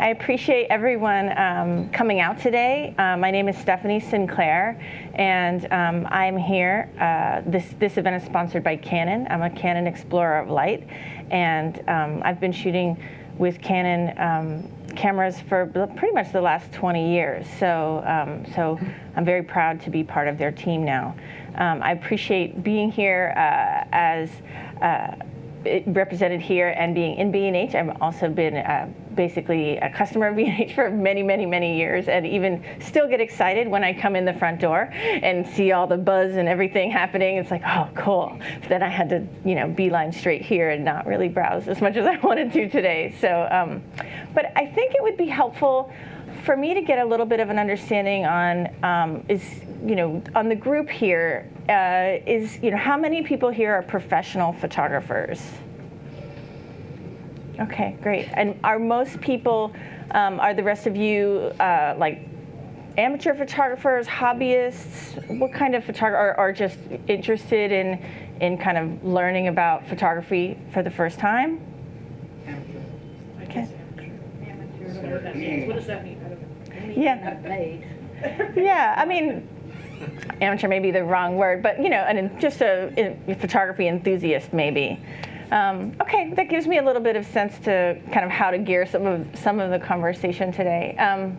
I appreciate everyone coming out today. My name is Stephanie Sinclair, and I'm here. This event is sponsored by Canon. I'm a Canon Explorer of Light, and I've been shooting with Canon cameras for pretty much the last 20 years. So I'm very proud to be part of their team now. I appreciate being here as represented here and being in B&H. I've also been basically a customer of B&H for many, many, many years, and even still get excited when I come in the front door and see all the buzz and everything happening. It's like, oh, cool. But then I had to, beeline straight here and not really browse as much as I wanted to today. So, but I think it would be helpful for me to get a little bit of an understanding on on the group here, how many people here are professional photographers? Okay, great. And are most people, are the rest of you like amateur photographers, hobbyists? What kind of photographer are just interested in kind of learning about photography for the first time? Okay. What does that mean? Yeah, I mean, amateur may be the wrong word, but and just a photography enthusiast maybe. Okay, that gives me a little bit of sense to kind of how to gear some of the conversation today. I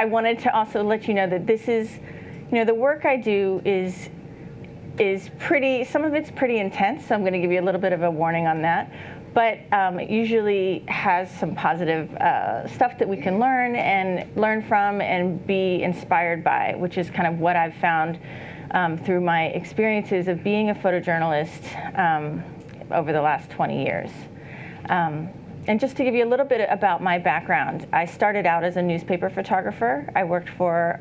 wanted to also let you know that this is, the work I do is pretty. Some of it's pretty intense, so I'm going to give you a little bit of a warning on that. But it usually has some positive stuff that we can learn from and be inspired by, which is kind of what I've found through my experiences of being a photojournalist over the last 20 years. And just to give you a little bit about my background, I started out as a newspaper photographer. I worked for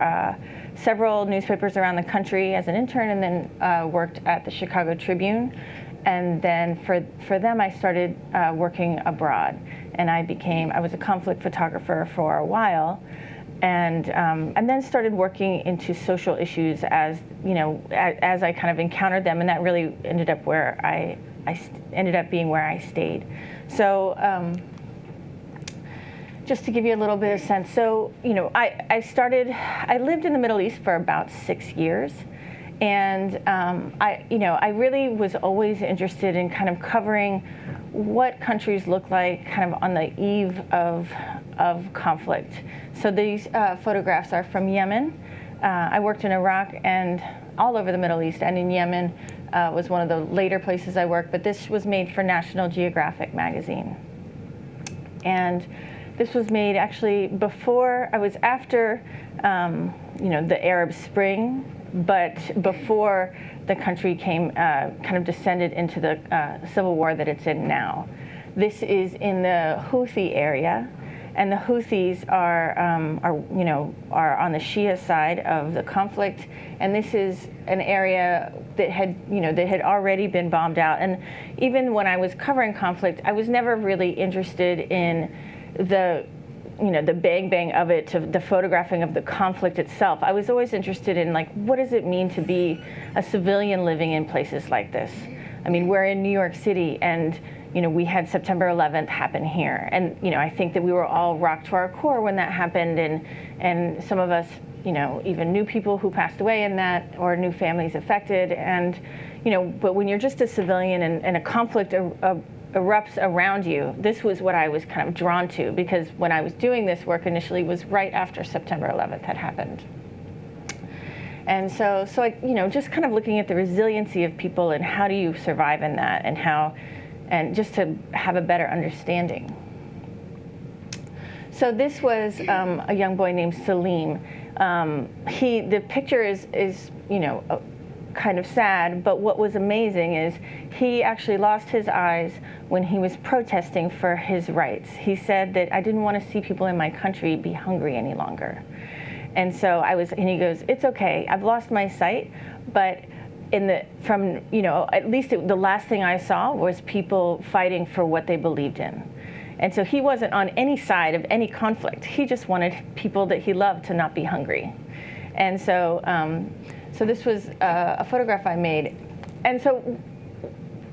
several newspapers around the country as an intern, and then worked at the Chicago Tribune. And then for them, I started working abroad, and I was a conflict photographer for a while, and then started working into social issues as I kind of encountered them, and that really ended up where I ended up being where I stayed. So just to give you a little bit of sense, so I lived in the Middle East for about 6 years. And I really was always interested in kind of covering what countries look like kind of on the eve of conflict. So these photographs are from Yemen. I worked in Iraq and all over the Middle East, and in Yemen was one of the later places I worked, but this was made for National Geographic magazine. And this was made actually after the Arab Spring, but before the country came, kind of descended into the civil war that it's in now. This is in the Houthi area, and the Houthis are on the Shia side of the conflict, and this is an area that had already been bombed out. And even when I was covering conflict, I was never really interested in the bang of it, to the photographing of the conflict itself. I was always interested in what does it mean to be a civilian living in places like this? I mean, we're in New York City, and we had September 11th happen here, and I think that we were all rocked to our core when that happened, and some of us even knew people who passed away in that, or knew families affected, and but when you're just a civilian and a conflict erupts around you, this was what I was kind of drawn to, because when I was doing this work initially was right after September 11th had happened. And so just kind of looking at the resiliency of people and how do you survive in that, and just to have a better understanding. So this was a young boy named Salim. The picture is kind of sad, but what was amazing is he actually lost his eyes when he was protesting for his rights. He said that I didn't want to see people in my country be hungry any longer. And so and he goes, it's okay, I've lost my sight, but at least the last thing I saw was people fighting for what they believed in. And so he wasn't on any side of any conflict. He just wanted people that he loved to not be hungry. And so this was a photograph I made. And so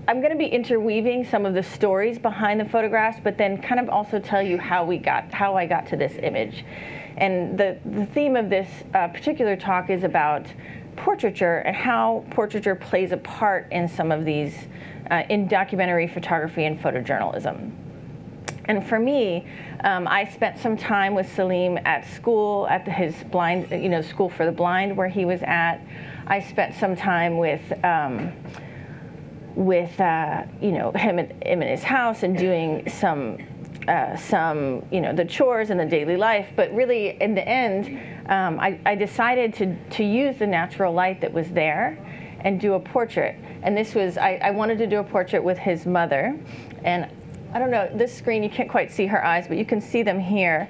I'm going to be interweaving some of the stories behind the photographs, but then kind of also tell you how I got to this image. And the theme of this particular talk is about portraiture and how portraiture plays a part in some of these, in documentary photography and photojournalism. And for me, I spent some time with Salim at school, at his blind, school for the blind where he was at. I spent some time with him in his house and doing some the chores and the daily life. But really, in the end, I decided to use the natural light that was there and do a portrait. And this was, I wanted to do a portrait with his mother. And I don't know, this screen, you can't quite see her eyes, but you can see them here.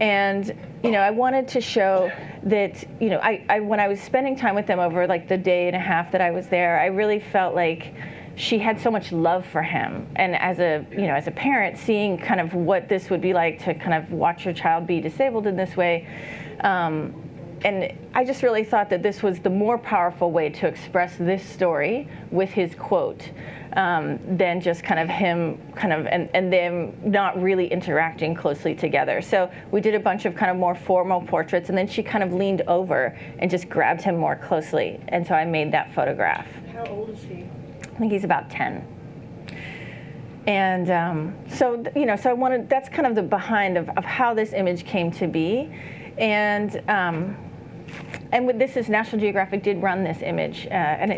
And, I wanted to show that, when I was spending time with them over like the day and a half that I was there, I really felt like she had so much love for him. And as a parent, seeing kind of what this would be like to kind of watch your child be disabled in this way, and I just really thought that this was the more powerful way to express this story with his quote than just kind of him and them not really interacting closely together. So we did a bunch of kind of more formal portraits, and then she kind of leaned over and just grabbed him more closely. And so I made that photograph. How old is he? I think he's about 10. And so I wanted, that's kind of the behind of how this image came to be. And with this is National Geographic did run this image,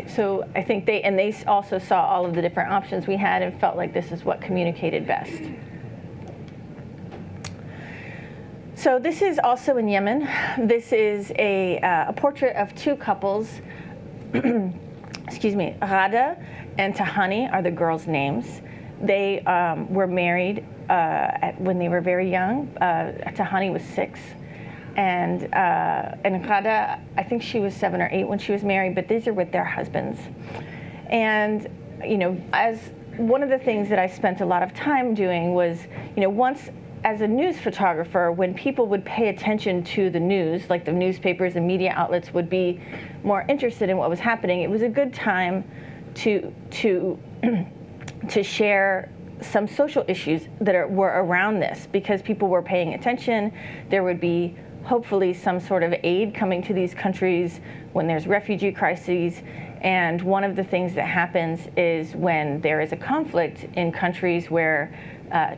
so I think they also saw all of the different options we had and felt like this is what communicated best. So this is also in Yemen. This is a portrait of two couples. Excuse me, Ghada and Tahani are the girls' names. They were married when they were very young. Tahani was 6. And Ghada, I think she was 7 or 8 when she was married, but these are with their husbands. And, as one of the things that I spent a lot of time doing was, once as a news photographer, when people would pay attention to the news, like the newspapers and media outlets would be more interested in what was happening, it was a good time to share some social issues that were around this, because people were paying attention. There would be hopefully some sort of aid coming to these countries when there's refugee crises. And one of the things that happens is when there is a conflict in countries where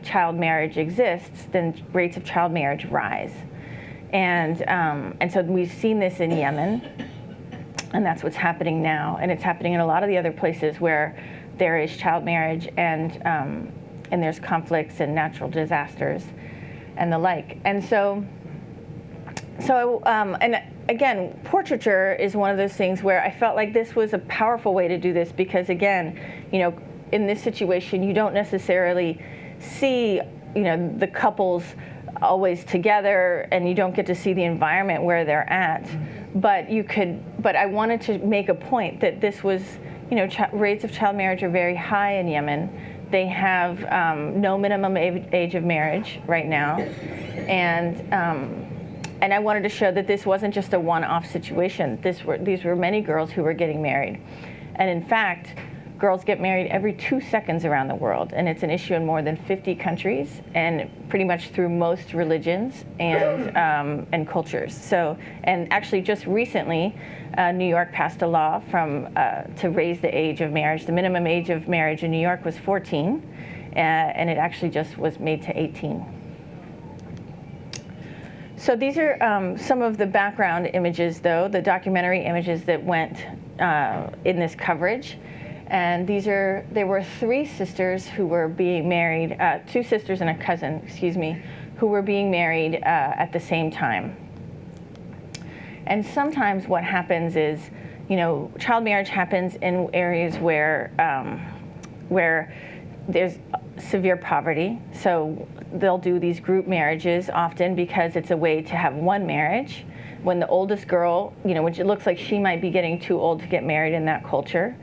child marriage exists, then rates of child marriage rise. And so we've seen this in Yemen, and that's what's happening now. And it's happening in a lot of the other places where there is child marriage and there's conflicts and natural disasters and the like. And so and again, portraiture is one of those things where I felt like this was a powerful way to do this, because again, in this situation, you don't necessarily see, the couples always together, and you don't get to see the environment where they're at. But I wanted to make a point that this was, rates of child marriage are very high in Yemen. They have no minimum age of marriage right now. And I wanted to show that this wasn't just a one-off situation. These were many girls who were getting married. And in fact, girls get married every 2 seconds around the world. And it's an issue in more than 50 countries and pretty much through most religions and cultures. So, and actually just recently, New York passed a law to raise the age of marriage. The minimum age of marriage in New York was 14, and it actually just was made to 18. So these are some of the background images, though, the documentary images that went in this coverage. And there were 3 sisters who were being married, 2 sisters and a cousin, who were being married at the same time. And sometimes what happens is, child marriage happens in areas where there's severe poverty. So they'll do these group marriages often because it's a way to have one marriage. When the oldest girl, which it looks like she might be getting too old to get married in that culture,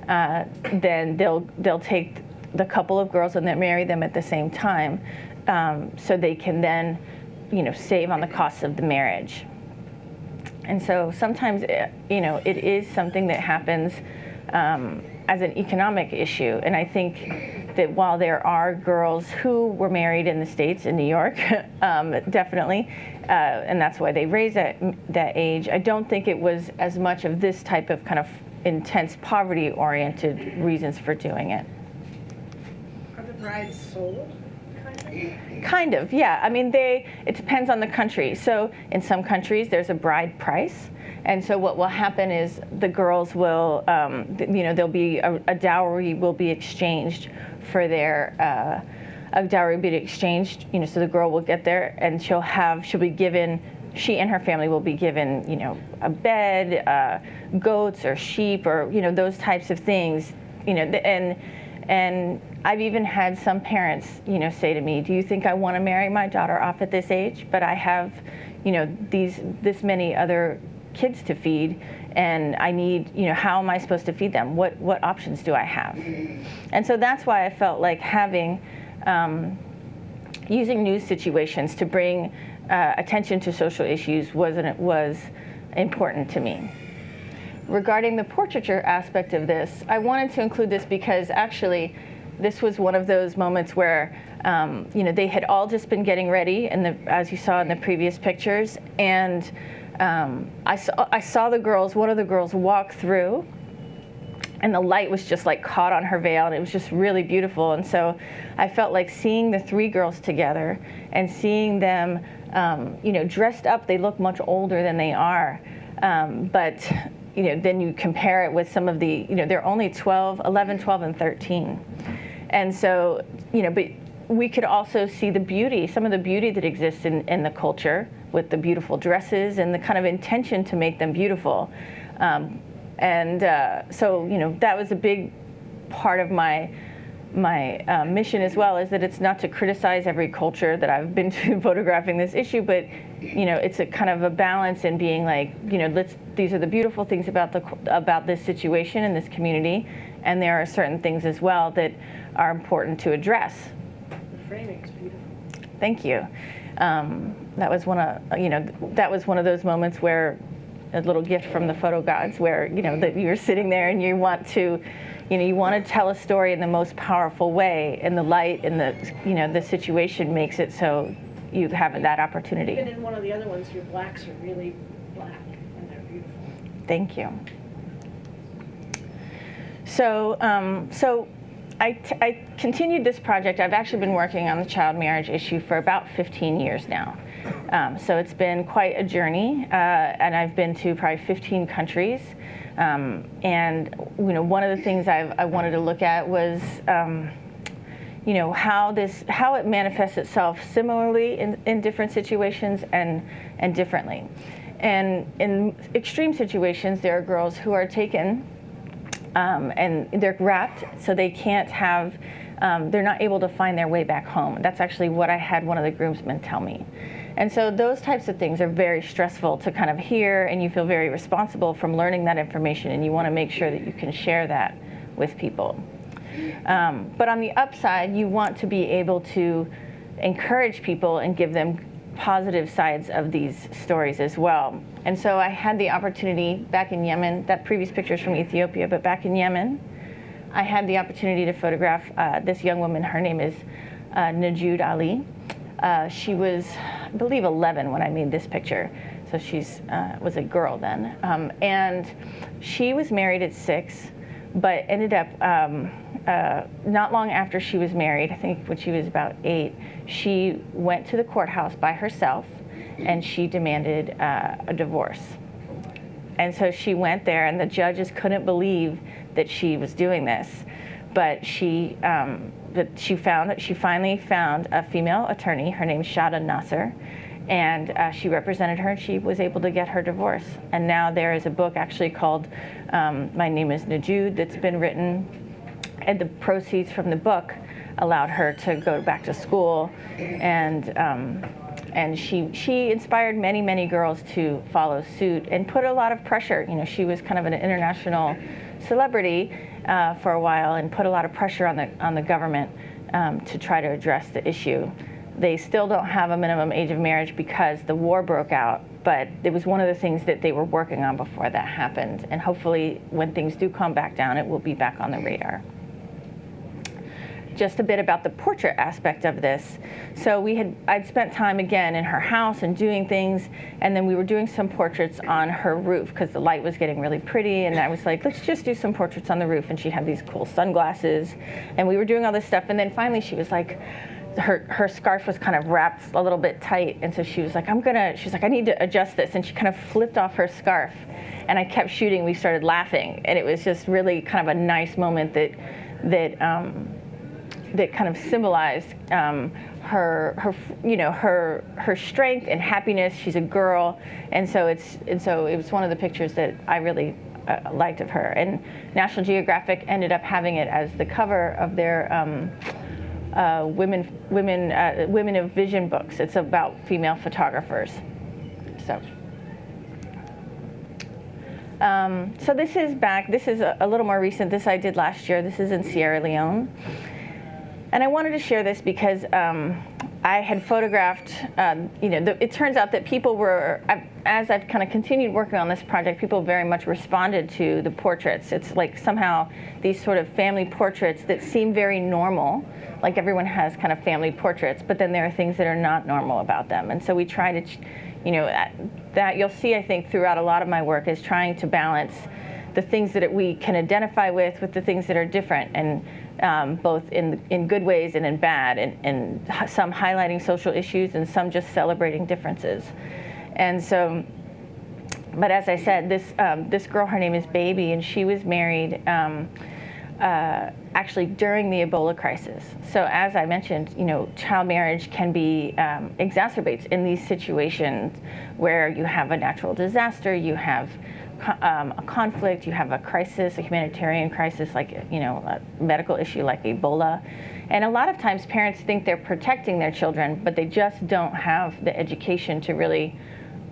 then they'll take the couple of girls and then marry them at the same time, so they can then, save on the costs of the marriage. And so sometimes, it is something that happens as an economic issue. And I think that while there are girls who were married in the States, in New York, definitely, and that's why they raised that age, I don't think it was as much of this type of kind of intense poverty-oriented reasons for doing it. Are the brides sold? Kind of, yeah. I mean, it depends on the country. So in some countries, there's a bride price. And so what will happen is the girls will, there'll be a dowry will be exchanged for their, a dowry will be exchanged, so the girl will get there and she'll be given, she and her family will be given, a bed, goats or sheep or, those types of things, and I've even had some parents, say to me, do you think I want to marry my daughter off at this age? But I have, this many other kids to feed, and I need, how am I supposed to feed them? What options do I have? And so that's why I felt like having, using news situations to bring attention to social issues was important to me. Regarding the portraiture aspect of this, I wanted to include this because actually this was one of those moments where they had all just been getting ready, as you saw in the previous pictures, and I saw one of the girls walk through, and the light was just like caught on her veil, and it was just really beautiful. And so I felt like seeing the three girls together and seeing them, dressed up. They look much older than they are, but then you compare it with some of the, they're only 11, 12, and 13. And so, but we could also see the beauty, some of the beauty that exists in the culture with the beautiful dresses and the kind of intention to make them beautiful. So, that was a big part of my mission as well, is that it's not to criticize every culture that I've been to photographing this issue, but it's a kind of a balance in being like, these are the beautiful things about this situation in this community, and there are certain things as well that are important to address. The framing is beautiful. Thank you. That was one of those moments where a little gift from the photo gods, where that you're sitting there and you want to tell a story in the most powerful way, and the light and the situation makes it so you have that opportunity. Even in one of the other ones, your blacks are really black, and they're beautiful. Thank you. So, I continued this project. I've actually been working on the child marriage issue for about 15 years now. So it's been quite a journey, and I've been to probably 15 countries. And one of the things I wanted to look at was how it manifests itself similarly in different situations and differently. And in extreme situations, there are girls who are taken and they're wrapped, so they can't have, they're not able to find their way back home. That's actually what I had one of the groomsmen tell me. And so those types of things are very stressful to kind of hear, and you feel very responsible from learning that information, and you want to make sure that you can share that with people. But on the upside, you want to be able to encourage people and give them positive sides of these stories as well. And so I had the opportunity back in Yemen, that previous picture is from Ethiopia, but back in Yemen, I had the opportunity to photograph this young woman. Her name is Nujood Ali. She was, I believe, 11 when I made this picture. So she's was a girl then. And she was married at 6, but ended up, not long after she was married, I think when she was about 8, she went to the courthouse by herself and she demanded a divorce. And so she went there, and the judges couldn't believe that she was doing this. But she finally found a female attorney. Her name's Shada Nasser, and she represented her, and she was able to get her divorce. And now there is a book actually called My Name is Nujood that's been written, and the proceeds from the book allowed her to go back to school, and she inspired many girls to follow suit and put a lot of pressure. She was kind of an international celebrity for a while, and put a lot of pressure on the government to try to address the issue. They still don't have a minimum age of marriage because the war broke out but it was one of the things that they were working on before that happened. And hopefully when things do calm back down, it will be back on the radar. Just a bit about the portrait aspect of this. So I'd spent time again in her house and doing things, and then we were doing some portraits on her roof because the light was getting really pretty, and I was like, let's just do some portraits on the roof. And she had these cool sunglasses, and we were doing all this stuff, and then finally she was like, her scarf was kind of wrapped a little bit tight, and so she was like, she's like, I need to adjust this, and she kind of flipped off her scarf, and I kept shooting. We started laughing, and it was just really kind of a nice moment that kind of symbolized her strength and happiness. She's a girl, and so it was one of the pictures that I really liked of her. And National Geographic ended up having it as the cover of their Women of Vision books. It's about female photographers. So this is back. This is a little more recent. This I did last year. This is in Sierra Leone. And I wanted to share this because I had photographed, it turns out that people were, as I've kind of continued working on this project, people very much responded to the portraits. It's like somehow these sort of family portraits that seem very normal, like everyone has kind of family portraits, but then there are things that are not normal about them. And so we try to, that you'll see, I think, throughout a lot of my work is trying to balance the things that we can identify with the things that are different, and both in good ways and in bad, and some highlighting social issues and some just celebrating differences. And so, but as I said, this girl, her name is Baby, and she was married actually during the Ebola crisis. So as I mentioned, child marriage can be exacerbates in these situations where you have a natural disaster, you have a conflict, you have a crisis, a humanitarian crisis, like a medical issue like Ebola. And a lot of times parents think they're protecting their children, but they just don't have the education to really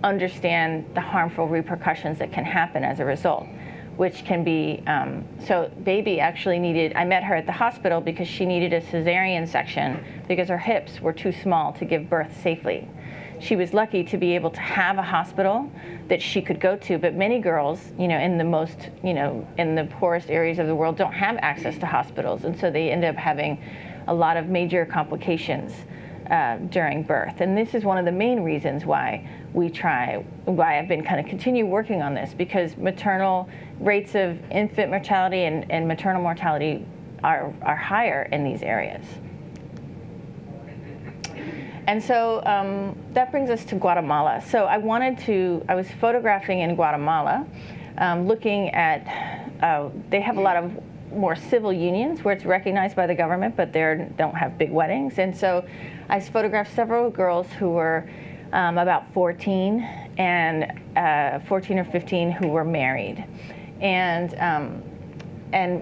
understand the harmful repercussions that can happen as a result, which can be, so Baby actually I met her at the hospital because she needed a cesarean section because her hips were too small to give birth safely. She was lucky to be able to have a hospital that she could go to, but many girls, in the most, in the poorest areas of the world don't have access to hospitals, and so they end up having a lot of major complications during birth. And this is one of the main reasons why I've been kind of continue working on this, because maternal rates of infant mortality and maternal mortality are higher in these areas. And so that brings us to Guatemala. So I was photographing in Guatemala, looking at, they have a lot of more civil unions where it's recognized by the government, but they don't have big weddings. And so I photographed several girls who were about 14 and 14 or 15 who were married. And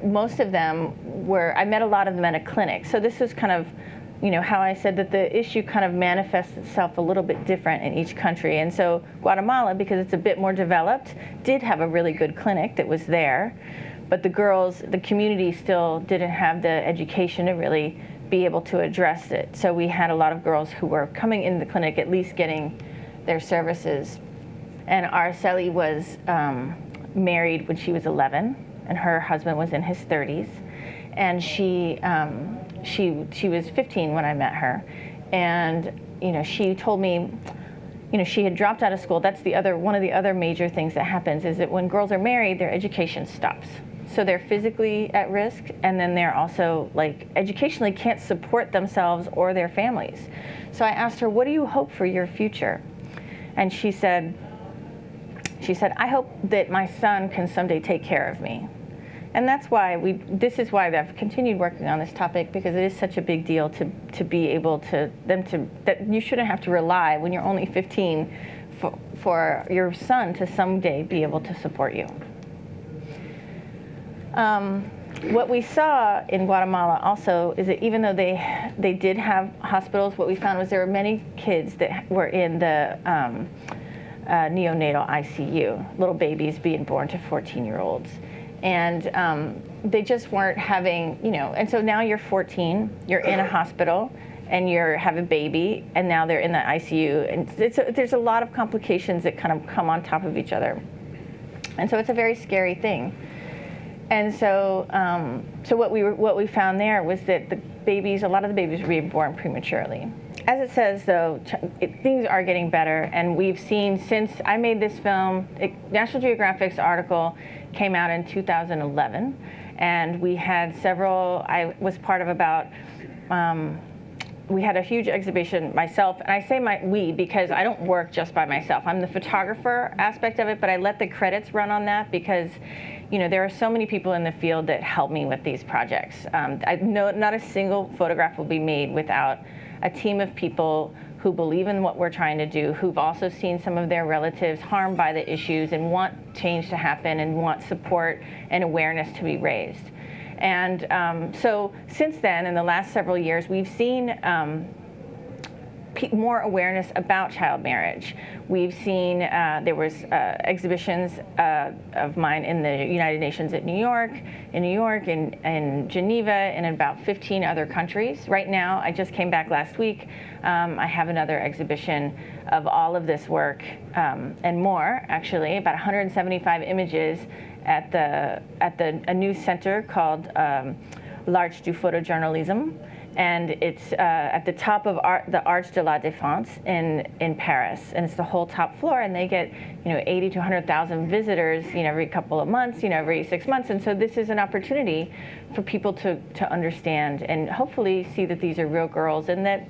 most of them I met a lot of them at a clinic. So this was kind of, how I said that the issue kind of manifests itself a little bit different in each country. And so Guatemala, because it's a bit more developed, did have a really good clinic that was there. But the community still didn't have the education to really be able to address it. So we had a lot of girls who were coming into the clinic, at least getting their services. And Araceli was married when she was 11, and her husband was in his 30s. And she was 15 when I met her, and she told me, she had dropped out of school. That's one of the other major things that happens is that when girls are married, their education stops. So they're physically at risk, and then they're also educationally can't support themselves or their families. So I asked her, what do you hope for your future? And she said, I hope that my son can someday take care of me. And that's why this is why I've continued working on this topic, because it is such a big deal to be able that you shouldn't have to rely when you're only 15 for your son to someday be able to support you. What we saw in Guatemala also is that even though they did have hospitals, what we found was there were many kids that were in the neonatal ICU, little babies being born to 14-year-olds. And they just weren't having, and so now you're 14, you're in a hospital, and you have a baby, and now they're in the ICU, and there's a lot of complications that kind of come on top of each other, and so it's a very scary thing. And so, what we found there was that a lot of the babies were being born prematurely. As it says, though, things are getting better, and we've seen since I made this film. National Geographic's article came out in 2011, and we had several. I was part of about. We had a huge exhibition myself, and I say we because I don't work just by myself. I'm the photographer aspect of it, but I let the credits run on that because, there are so many people in the field that help me with these projects. I know not a single photograph will be made without a team of people who believe in what we're trying to do, who've also seen some of their relatives harmed by the issues and want change to happen and want support and awareness to be raised. And so since then, in the last several years, we've seen more awareness about child marriage. We've seen there was exhibitions of mine in the United Nations in New York, in Geneva, and in about 15 other countries. Right now, I just came back last week. I have another exhibition of all of this work and more, actually, about 175 images at a new center called L'Arche du Photojournalism, and it's at the top of the Arche de la Défense in Paris, and it's the whole top floor, and they get 80 to 100,000 visitors every couple of months, every 6 months, and so this is an opportunity for people to understand and hopefully see that these are real girls, and that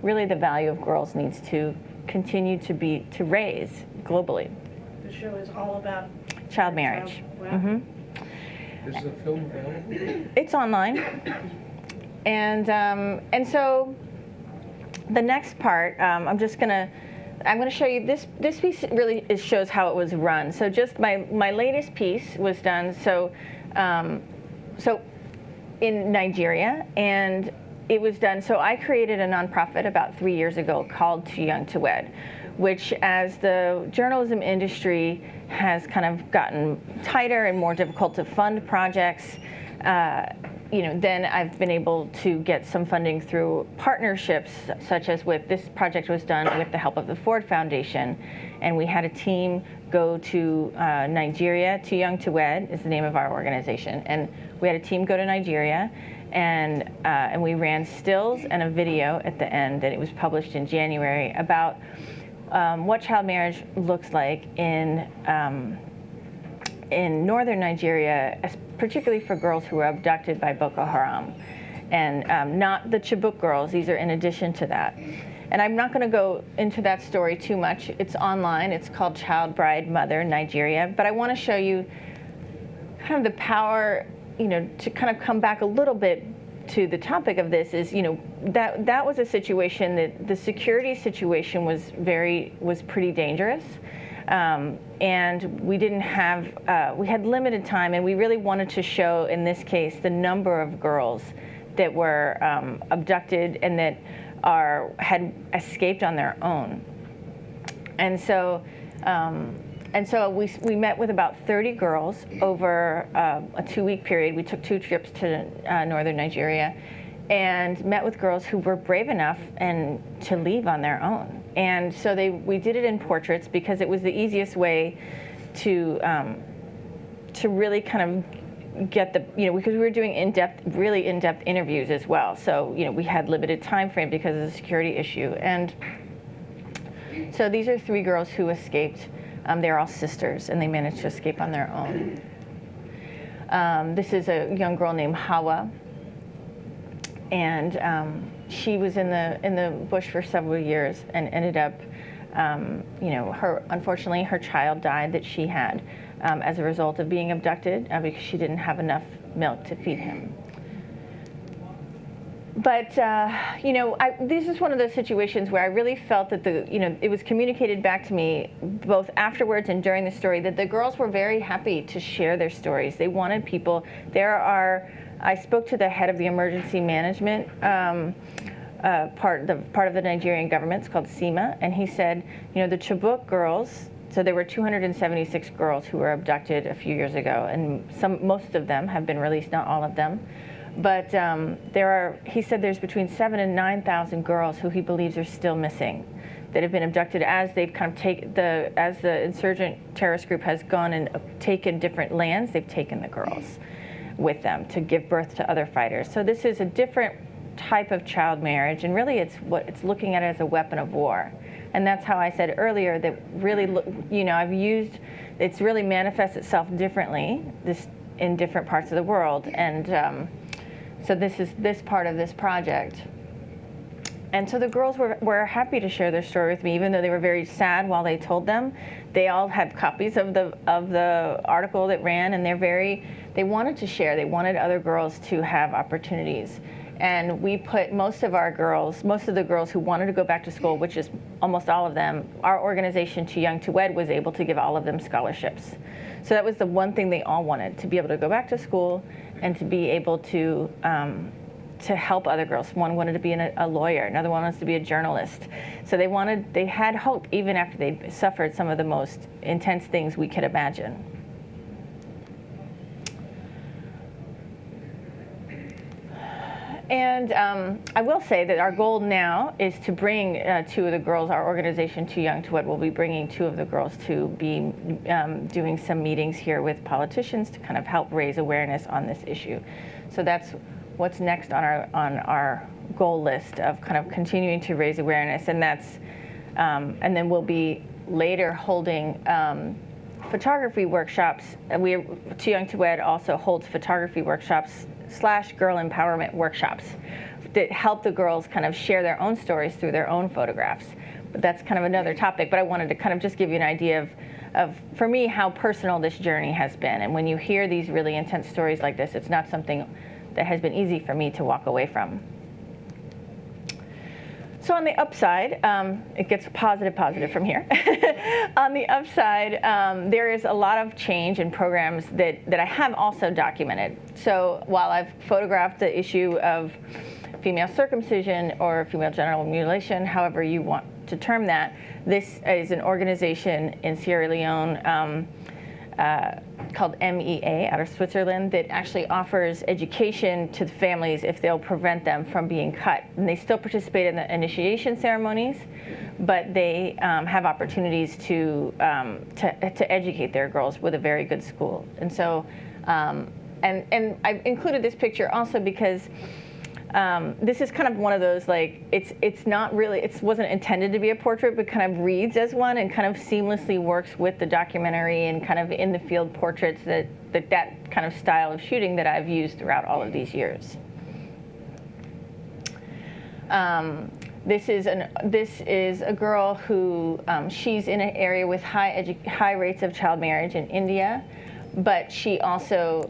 really the value of girls needs to continue to raise globally. The show is all about child marriage. Wow. Mm-hmm. Is the film available? It's online, and so the next part, I'm going to show you this piece. Really shows how it was run. So just my latest piece was done so in Nigeria, and it was done. So I created a nonprofit about 3 years ago called Too Young to Wed, which, as the journalism industry has kind of gotten tighter and more difficult to fund projects, then I've been able to get some funding through partnerships, such as with this project was done with the help of the Ford Foundation, and we had a team go to Nigeria. Too Young to Wed is the name of our organization, and we had a team go to Nigeria, and we ran stills and a video at the end, and it was published in January about what child marriage looks like in northern Nigeria, particularly for girls who were abducted by Boko Haram, and not the Chibok girls. These are in addition to that. And I'm not going to go into that story too much. It's online. It's called Child, Bride, Mother, Nigeria. But I want to show you kind of the power, to kind of come back a little bit to the topic of this is, that was a situation that the security situation was pretty dangerous. And we didn't have, we had limited time, and we really wanted to show, in this case, the number of girls that were abducted and that had escaped on their own. And so we met with about 30 girls over a 2-week period. We took 2 trips to northern Nigeria and met with girls who were brave enough to leave on their own. And so we did it in portraits because it was the easiest way to really kind of get because we were doing really in-depth interviews as well. So we had limited time frame because of the security issue. And so these are 3 girls who escaped. They're all sisters, and they managed to escape on their own. This is a young girl named Hawa, and she was in the bush for several years and ended up, unfortunately, her child died that she had as a result of being abducted because she didn't have enough milk to feed him. But this is one of those situations where I really felt that it was communicated back to me both afterwards and during the story that the girls were very happy to share their stories. They wanted people. I spoke to the head of the emergency management part of the Nigerian government. It's called SEMA, and he said, the Chibok girls. So there were 276 girls who were abducted a few years ago, and most of them have been released, not all of them. But he said there's between 7,000 and 9,000 girls who he believes are still missing, that have been abducted as they've kind of as the insurgent terrorist group has gone and taken different lands. They've taken the girls with them to give birth to other fighters. So this is a different type of child marriage, and really it's looking at it as a weapon of war. And that's how I said earlier that really, it's really manifests itself differently in different parts of the world. And so this is this part of this project. And so the girls were happy to share their story with me, even though they were very sad while they told them. They all had copies of the article that ran, and they wanted to share. They wanted other girls to have opportunities. And we put most of the girls who wanted to go back to school, which is almost all of them, our organization Too Young to Wed was able to give all of them scholarships. So that was the one thing they all wanted, to be able to go back to school and to be able to help other girls. One wanted to be a lawyer, another one wants to be a journalist. So they had hope even after they suffered some of the most intense things we could imagine. And I will say that our goal now is to bring two of the girls, our organization Too Young to Wed will be bringing two of the girls to be doing some meetings here with politicians to kind of help raise awareness on this issue. So that's what's next on our goal list of kind of continuing to raise awareness, and and then we'll be later holding photography workshops. Too Young to Wed also holds photography workshops / girl empowerment workshops that help the girls kind of share their own stories through their own photographs. But that's kind of another topic, but I wanted to kind of just give you an idea of for me, how personal this journey has been. And when you hear these really intense stories like this, it's not something that has been easy for me to walk away from. So on the upside, it gets positive from here. On the upside, there is a lot of change in programs that I have also documented. So while I've photographed the issue of female circumcision or female genital mutilation, however you want to term that, this is an organization in Sierra Leone called MEA out of Switzerland that actually offers education to the families if they'll prevent them from being cut. And they still participate in the initiation ceremonies, but they have opportunities to educate their girls with a very good school. And so, and I've included this picture also because this is kind of one of those, like, it's not really, it wasn't intended to be a portrait, but kind of reads as one and kind of seamlessly works with the documentary and kind of in the field portraits that kind of style of shooting that I've used throughout all of these years. This is a girl who, she's in an area with high rates of child marriage in India. But she also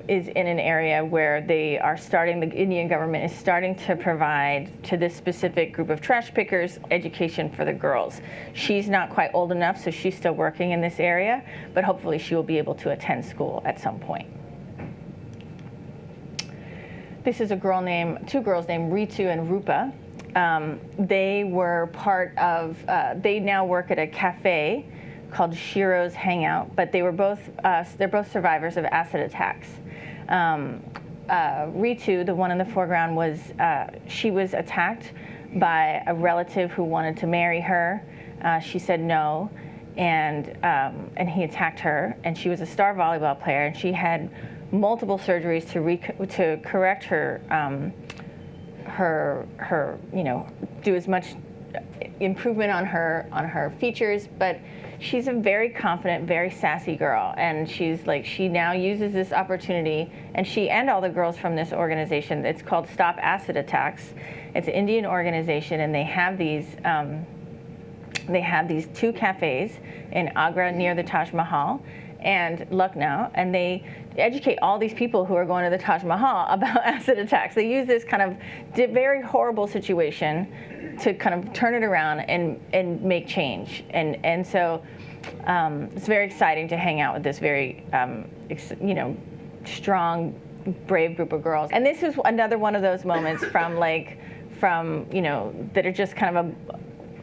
is in an area where the Indian government is starting to provide to this specific group of trash pickers education for the girls. She's not quite old enough, so she's still working in this area, but hopefully she will be able to attend school at some point. This is two girls named Ritu and Rupa. They were they now work at a cafe called Shiro's Hangout, but they're both survivors of acid attacks. Ritu, the one in the foreground, she was attacked by a relative who wanted to marry her. She said no, and he attacked her. And she was a star volleyball player, and she had multiple surgeries to correct her do as much improvement on her features, but she's a very confident, very sassy girl, and she now uses this opportunity, and she and all the girls from this organization, it's called Stop Acid Attacks. It's an Indian organization, and they have these two cafes in Agra near the Taj Mahal and Lucknow, and they educate all these people who are going to the Taj Mahal about acid attacks. They use this kind of very horrible situation to kind of turn it around and make change. And so it's very exciting to hang out with this very, strong, brave group of girls. And this is another one of those moments that are just kind of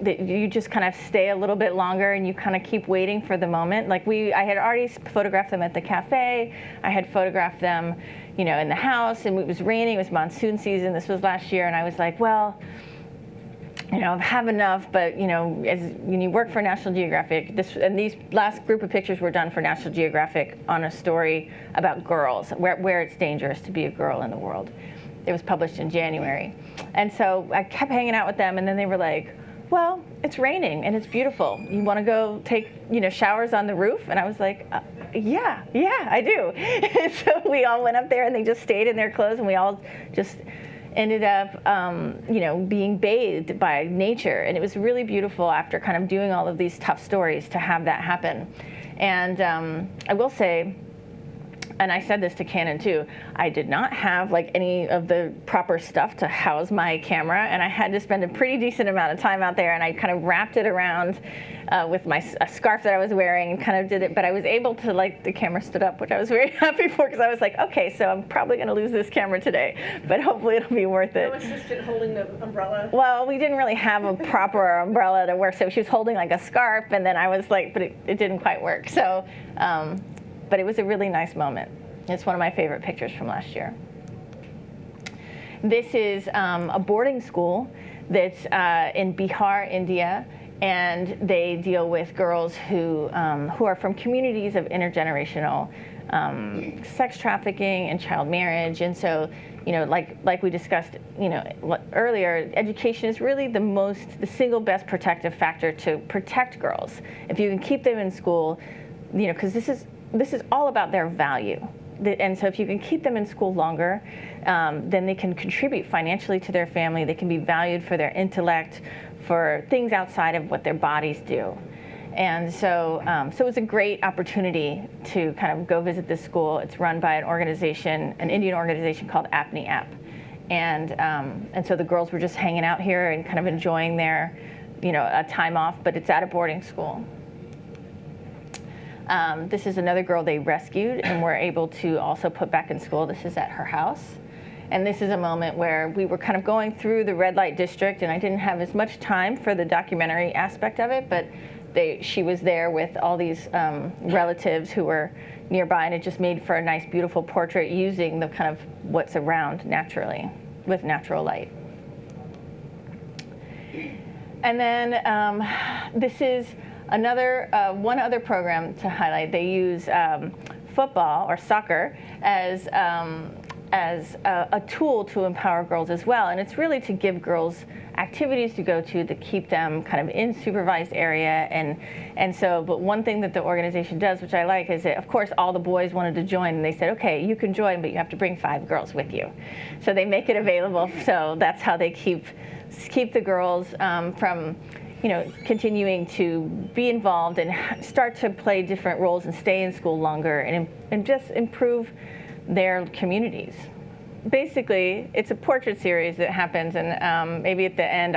that you just kind of stay a little bit longer and you kind of keep waiting for the moment. Like I had already photographed them at the cafe. I had photographed them, in the house, and it was raining. It was monsoon season. This was last year, and I was like, well, I have enough, but when you work for National Geographic, these last group of pictures were done for National Geographic on a story about girls, where it's dangerous to be a girl in the world. It was published in January. And so I kept hanging out with them, and then they were like, well, it's raining and it's beautiful. You want to go take, showers on the roof? And I was like, yeah, I do. And so we all went up there, and they just stayed in their clothes, and we all just ended up, being bathed by nature. And it was really beautiful after kind of doing all of these tough stories to have that happen. And I will say, and I said this to Canon too, I did not have any of the proper stuff to house my camera, and I had to spend a pretty decent amount of time out there, and I kind of wrapped it around with a scarf that I was wearing and kind of did it, but I was able to, the camera stood up, which I was very happy for, because I was like, okay, so I'm probably going to lose this camera today, but hopefully it'll be worth it. No assistant holding the umbrella? Well, we didn't really have a proper umbrella to wear, so she was holding a scarf, and then I was but it didn't quite work, so. But it was a really nice moment. It's one of my favorite pictures from last year. This is a boarding school that's in Bihar, India, and they deal with girls who are from communities of intergenerational sex trafficking and child marriage. And so, like we discussed, earlier, education is really the single best protective factor to protect girls. If you can keep them in school, because this is all about their value. And so if you can keep them in school longer, then they can contribute financially to their family. They can be valued for their intellect, for things outside of what their bodies do. And so it was a great opportunity to kind of go visit this school. It's run by an Indian organization called Apni App. And so the girls were just hanging out here and kind of enjoying their, a time off, but it's at a boarding school. This is another girl they rescued and were able to also put back in school. This is at her house. And this is a moment where we were kind of going through the red light district, and I didn't have as much time for the documentary aspect of it, but she was there with all these relatives who were nearby, and it just made for a nice, beautiful portrait using the kind of what's around naturally with natural light. And then this is one other program to highlight. They use football or soccer as a tool to empower girls as well, and it's really to give girls activities to go to keep them kind of in supervised area. And so, but one thing that the organization does, which I like, is that of course all the boys wanted to join, and they said, okay, you can join, but you have to bring 5 girls with you. So they make it available. So that's how they keep the girls from continuing to be involved and start to play different roles and stay in school longer and just improve their communities. Basically, it's a portrait series that happens, and maybe at the end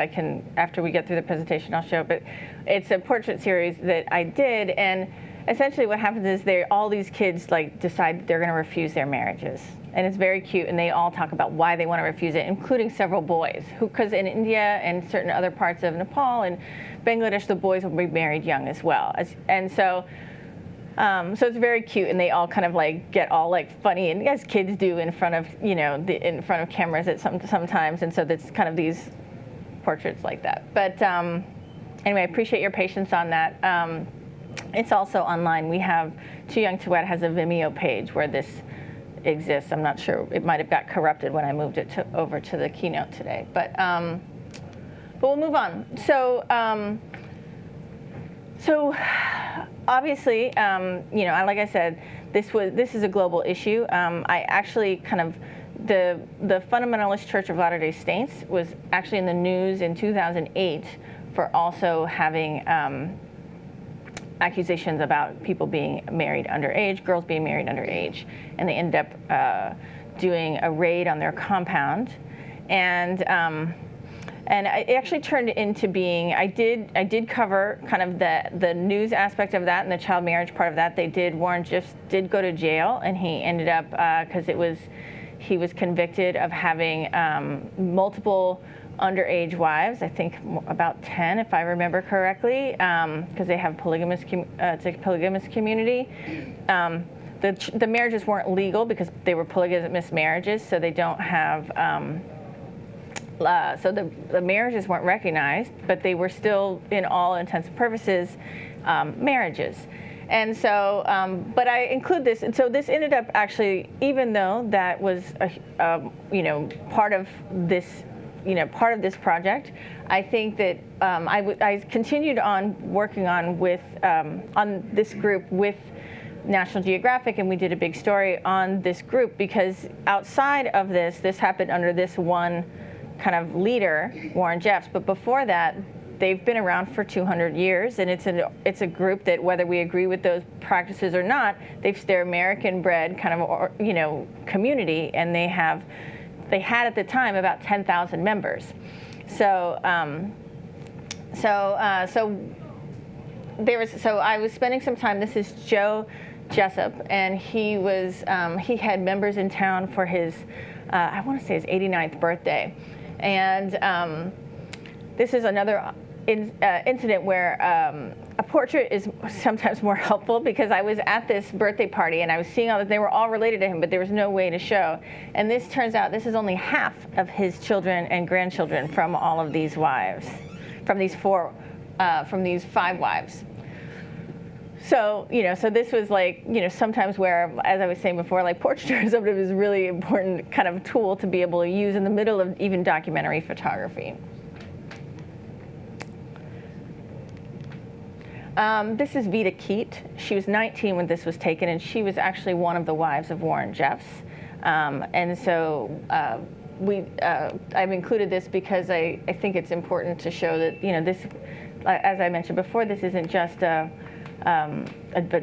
after we get through the presentation, I'll show, but it's a portrait series that I did, and essentially what happens is all these kids decide that they're going to refuse their marriages. And it's very cute, and they all talk about why they want to refuse it, including several boys, because in India and certain other parts of Nepal and Bangladesh, the boys will be married young as well. And so it's very cute, and they all kind of get all funny, and as kids do in front of in front of cameras at sometimes, and so that's kind of these portraits like that. But anyway, I appreciate your patience on that. It's also online. We have Too Young to Wed has a Vimeo page where this exists. I'm not sure, it might have got corrupted when I moved it over to the keynote today, but we'll move on. So obviously, like I said, this is a global issue. I actually the Fundamentalist Church of Latter-day Saints was actually in the news in 2008 for also having accusations about people being married underage, girls being married underage, and they ended up doing a raid on their compound, and it actually turned into being. I did cover kind of the news aspect of that and the child marriage part of that. Warren just did go to jail, and he ended up because he was convicted of having multiple underage wives. I think about 10, if I remember correctly, because they have it's a polygamous community. The marriages weren't legal because they were polygamous marriages, so they don't have. So the marriages weren't recognized, but they were still, in all intents and purposes, marriages. And so, but I include this, and so this ended up actually, even though that was part of this, part of this project, I think that I continued on working on this group with National Geographic, and we did a big story on this group because outside of this happened under this one kind of leader, Warren Jeffs, but before that, they've been around for 200 years, and it's a group that, whether we agree with those practices or not, they're American-bred kind of community, and they had at the time about 10,000 members. So I was spending some time. This is Joe Jessup, and he had members in town for his I want to say his 89th birthday. And this is another incident where a portrait is sometimes more helpful, because I was at this birthday party and I was seeing all that they were all related to him, but there was no way to show. And this turns out this is only half of his children and grandchildren from all of these wives, from these 5 wives. So, so this was like, sometimes where, as I was saying before, like portraiture is a really important kind of tool to be able to use in the middle of even documentary photography. This is Vita Keat. She was 19 when this was taken, and she was actually one of the wives of Warren Jeffs. And so I've included this because I think it's important to show that, this, as I mentioned before, this isn't just a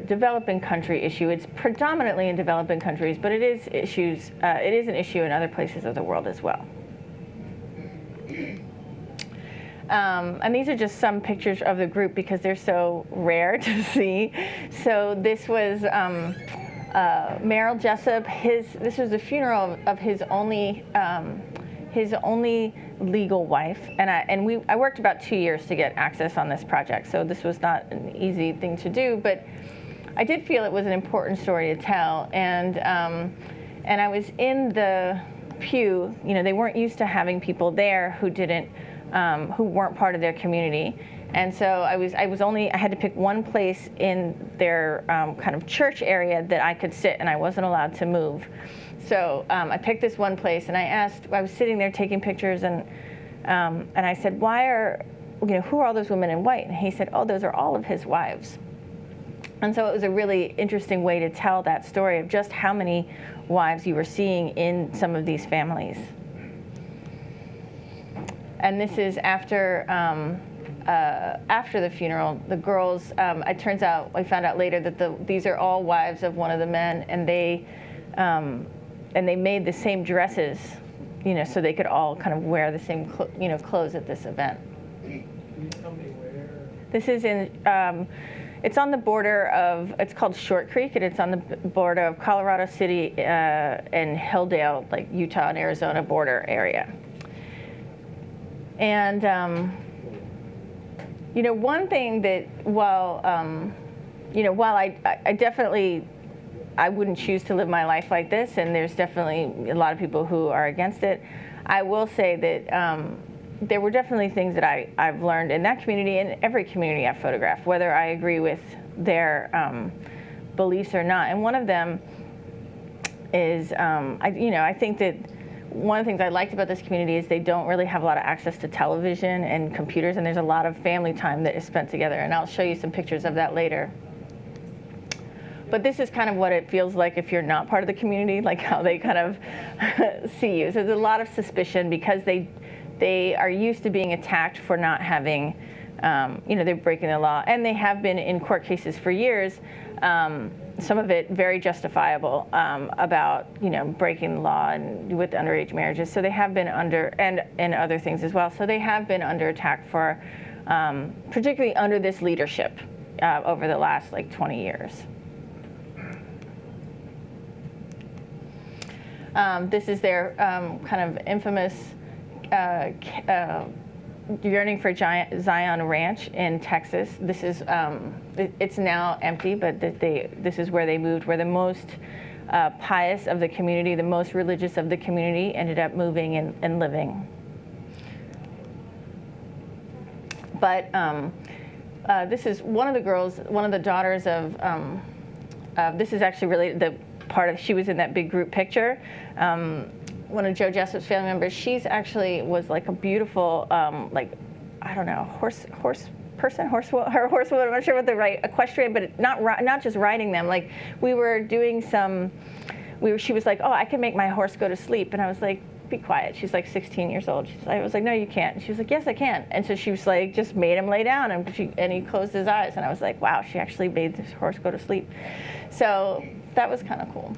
developing country issue. It's predominantly in developing countries, but it is an issue in other places of the world as well. And these are just some pictures of the group because they're so rare to see. So this was Merrill Jessup. This was the funeral of his only legal wife, and I worked about 2 years to get access on this project, so this was not an easy thing to do, but I did feel it was an important story to tell, and I was in the pew. They weren't used to having people there who weren't part of their community, and so I had to pick one place in their kind of church area that I could sit, and I wasn't allowed to move. So I picked this one place, and I was sitting there taking pictures, and I said, who are all those women in white? And he said, oh, those are all of his wives. And so it was a really interesting way to tell that story of just how many wives you were seeing in some of these families. And this is after the funeral. The girls, it turns out, I found out later that these are all wives of one of the men, and they made the same dresses, so they could all kind of wear the same, clothes at this event. Can you tell me where? This is it's on the border of, it's called Short Creek, and it's on the border of Colorado City and Hilldale, like Utah and Arizona border area. And, one thing that while I definitely, I wouldn't choose to live my life like this, and there's definitely a lot of people who are against it, I will say that there were definitely things that I've learned in that community and every community I've photographed, whether I agree with their beliefs or not. And one of them is, I think that one of the things I liked about this community is they don't really have a lot of access to television and computers, and there's a lot of family time that is spent together. And I'll show you some pictures of that later. But this is kind of what it feels like if you're not part of the community, like how they kind of see you. So there's a lot of suspicion because they are used to being attacked for not having, they're breaking the law. And they have been in court cases for years, some of it very justifiable, about, breaking the law and with underage marriages. So they have been under, and other things as well. So they have been under attack for, particularly under this leadership over the last 20 years. This is their kind of infamous Yearning for Zion Ranch in Texas. This is it's now empty, but this is where they moved, where the most pious of the community, the most religious of the community, ended up moving and living. But this is one of the girls, one of the daughters of. This is actually related. The part of she was in that big group picture. One of Joe Jessup's family members, she's actually was like a beautiful, like, I don't know, horsewoman. I'm not sure what the right equestrian, but not just riding them. Like we were doing some, she was like, oh, I can make my horse go to sleep, and I was like, be quiet. She's like 16 years old. I was like, no, you can't. And she was like, yes, I can. And so she was like, just made him lay down, and he closed his eyes, and I was like, wow, she actually made this horse go to sleep. So that was kind of cool.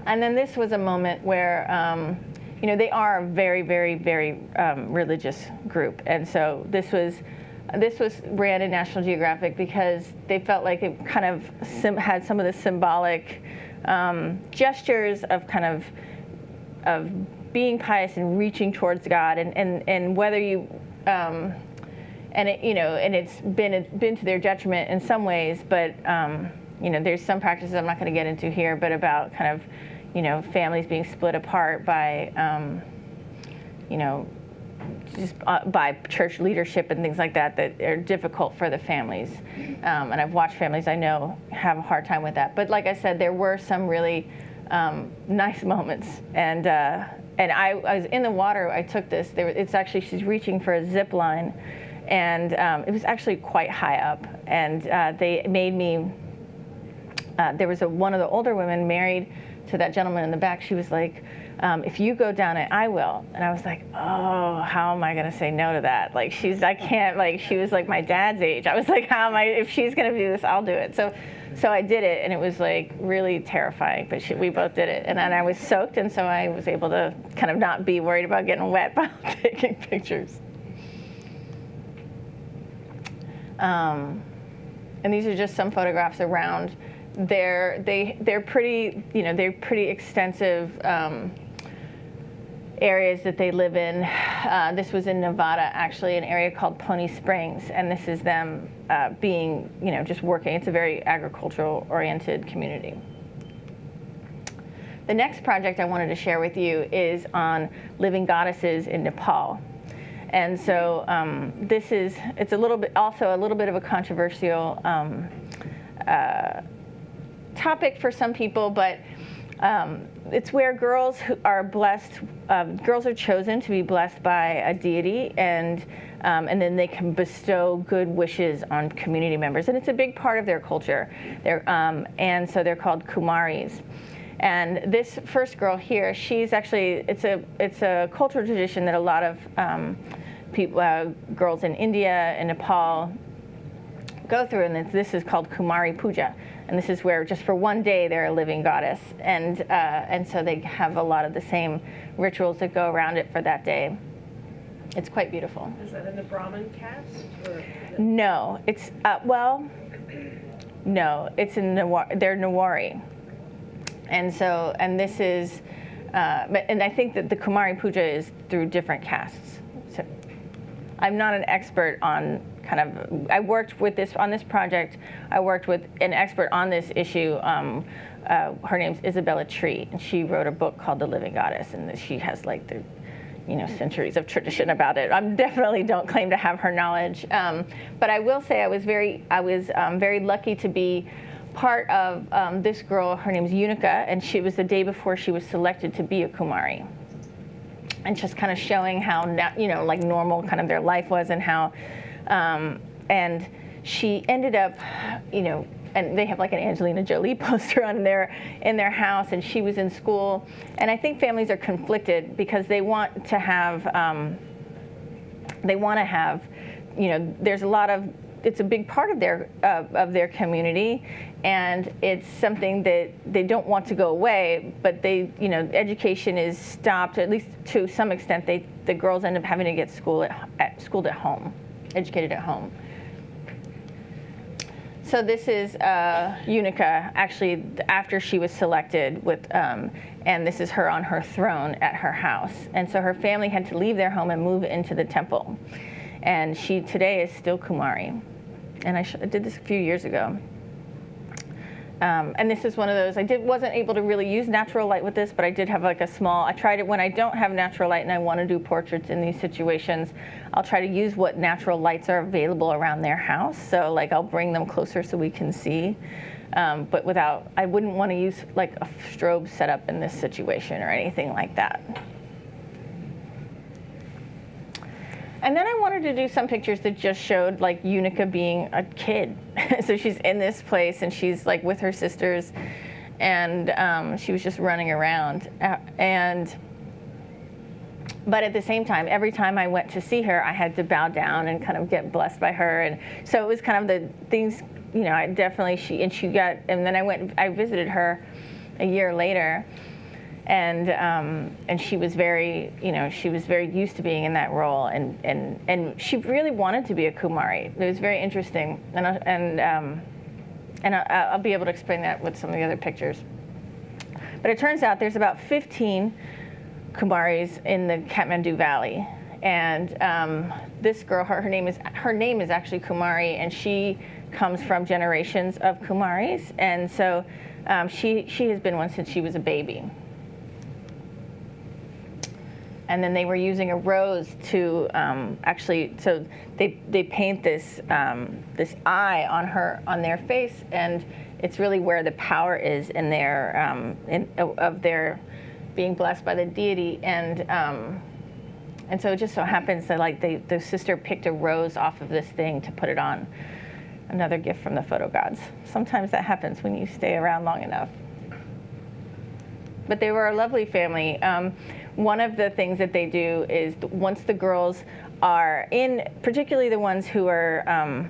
And then this was a moment where, they are a very, very, very religious group. And so this was ran in National Geographic because they felt like it kind of had some of the symbolic gestures of kind of being pious and reaching towards God, and whether you and it's been to their detriment in some ways, but there's some practices I'm not going to get into here, but about kind of families being split apart by, just by church leadership and things like that are difficult for the families. And I've watched families I know have a hard time with that. But like I said, there were some really nice moments. And I was in the water. I took this. It's actually, she's reaching for a zip line. And it was actually quite high up. And they made me, there was one of the older women married to that gentleman in the back. She was like, if you go down it, I will. And I was like, oh, how am I going to say no to that? Like, I can't, like, she was like my dad's age. I was like, if she's going to do this, I'll do it. So I did it, and it was like really terrifying, but we both did it. And then I was soaked, and so I was able to kind of not be worried about getting wet while taking pictures. And these are just some photographs around. They're pretty, they're pretty extensive areas that they live in. This was in Nevada, actually, an area called Pony Springs, and this is them being, just working. It's a very agricultural-oriented community. The next project I wanted to share with you is on living goddesses in Nepal. And so it's a little bit of a controversial topic for some people, but it's where girls are blessed. Girls are chosen to be blessed by a deity, and then they can bestow good wishes on community members, and it's a big part of their culture. And so they're called Kumaris. And this first girl here, she's actually it's a cultural tradition that a lot of people, girls in India and Nepal go through, and this is called Kumari Puja. And this is where just for one day they're a living goddess, and so they have a lot of the same rituals that go around it for that day. It's quite beautiful. Is that in the Brahmin caste? Or no, it's no, it's in they're Nawari, and this is, and I think that the Kumari Puja is through different castes. So I'm not an expert on. I worked with on this project. I worked with an expert on this issue. Her name's Isabella Tree, and she wrote a book called The Living Goddess, and she has like the, centuries of tradition about it. I definitely don't claim to have her knowledge, but I will say I was very lucky to be part of this girl. Her name's Unica, and she was the day before she was selected to be a Kumari, and just kind of showing how like normal kind of their life was, and how. And she ended up, and they have like an Angelina Jolie poster in their house, and she was in school. And I think families are conflicted because they want to have, there's a lot of, it's a big part of their community, and it's something that they don't want to go away, but education is stopped, at least to some extent. The girls end up having to get schooled at home. Educated at home. So this is Unica, actually, after she was selected with, and this is her on her throne at her house. And so her family had to leave their home and move into the temple. And she today is still Kumari. And I did this a few years ago. And this is one of those, wasn't able to really use natural light with this, but I did have like a small, I tried it when I don't have natural light and I want to do portraits in these situations. I'll try to use what natural lights are available around their house. So like I'll bring them closer so we can see. But I wouldn't want to use like a strobe setup in this situation or anything like that. And then I wanted to do some pictures that just showed like Unica being a kid. So she's in this place and she's like with her sisters, and she was just running around. But at the same time, every time I went to see her, I had to bow down and kind of get blessed by her. And so it was kind of the things, you know, I definitely, and then I visited her a year later. And she was very, you know, she was very used to being in that role, and she really wanted to be a Kumari. It was very interesting, and I'll be able to explain that with some of the other pictures. But it turns out there's about 15 Kumaris in the Kathmandu Valley, and this girl, her name is actually Kumari, and she comes from generations of Kumaris, and so she has been one since she was a baby. And then they were using a rose to so they paint this this eye on their face, and it's really where the power is in their of their being blessed by the deity, and so it just so happens that like the sister picked a rose off of this thing to put it on. Another gift from the photo gods. Sometimes that happens when you stay around long enough. But they were a lovely family. One of the things that they do is once the girls are in, particularly the ones who are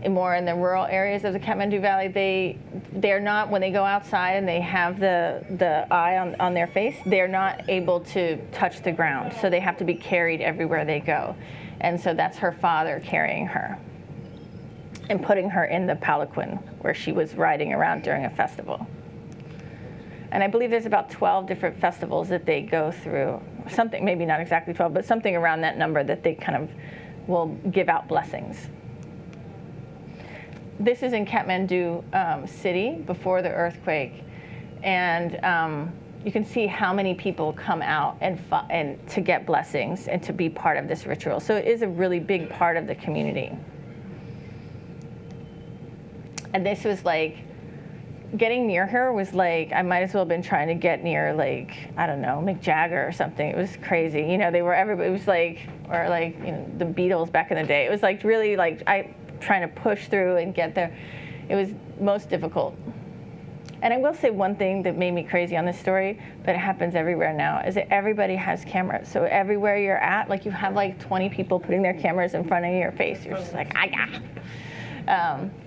more in the rural areas of the Kathmandu Valley, they're not, when they go outside and they have the eye on their face, they're not able to touch the ground. So they have to be carried everywhere they go. And so that's her father carrying her and putting her in the palanquin where she was riding around during a festival. And I believe there's about 12 different festivals that they go through. Something, maybe not exactly 12, but something around that number that they kind of will give out blessings. This is in Kathmandu city before the earthquake. And you can see how many people come out and to get blessings and to be part of this ritual. So it is a really big part of the community. And this was like, getting near her was like, I might as well have been trying to get near, like, I don't know, Mick Jagger or something. It was crazy. You know, everybody was like, or like, you know, the Beatles back in the day. It was like really like, trying to push through and get there. It was most difficult. And I will say one thing that made me crazy on this story, but it happens everywhere now, is that everybody has cameras. So everywhere you're at, like you have like 20 people putting their cameras in front of your face. You're just like,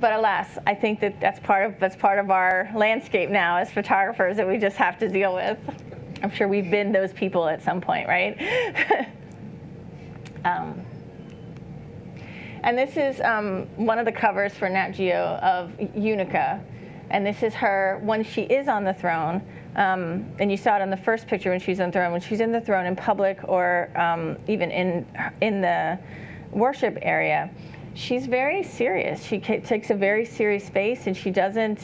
but alas, I think that's part of our landscape now as photographers that we just have to deal with. I'm sure we've been those people at some point, right? And this is one of the covers for Nat Geo of Unica, and this is her when she is on the throne. And you saw it on the first picture when she's on the throne. When she's in the throne in public or even in the worship area, she's very serious. She takes a very serious face, and she doesn't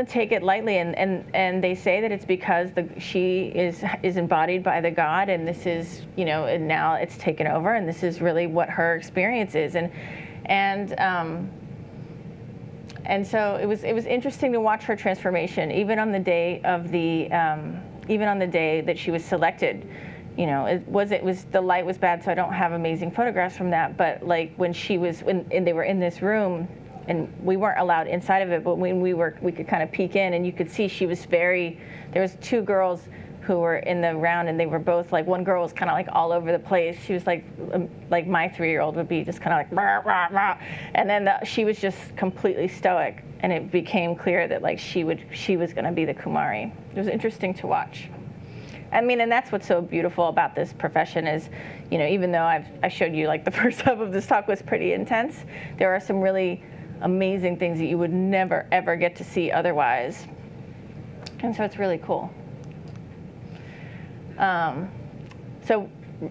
take it lightly. And they say that it's because she is embodied by the god, and this is, you know, and now it's taken over, and this is really what her experience is. And so it was interesting to watch her transformation, even on the day of that she was selected. You know, it was the light was bad, so I don't have amazing photographs from that. But like when they were in this room, and we weren't allowed inside of it, but when we could kind of peek in, and you could see she was there was two girls who were in the round, and they were both like, one girl was kind of like all over the place. She was like my 3-year-old would be, just kind of like rah, rah, rah. And then she was just completely stoic, and it became clear that like she was going to be the Kumari. It was interesting to watch. I mean, and that's what's so beautiful about this profession is, even though I showed you like the first half of this talk was pretty intense, there are some really amazing things that you would never ever get to see otherwise. And so it's really cool. So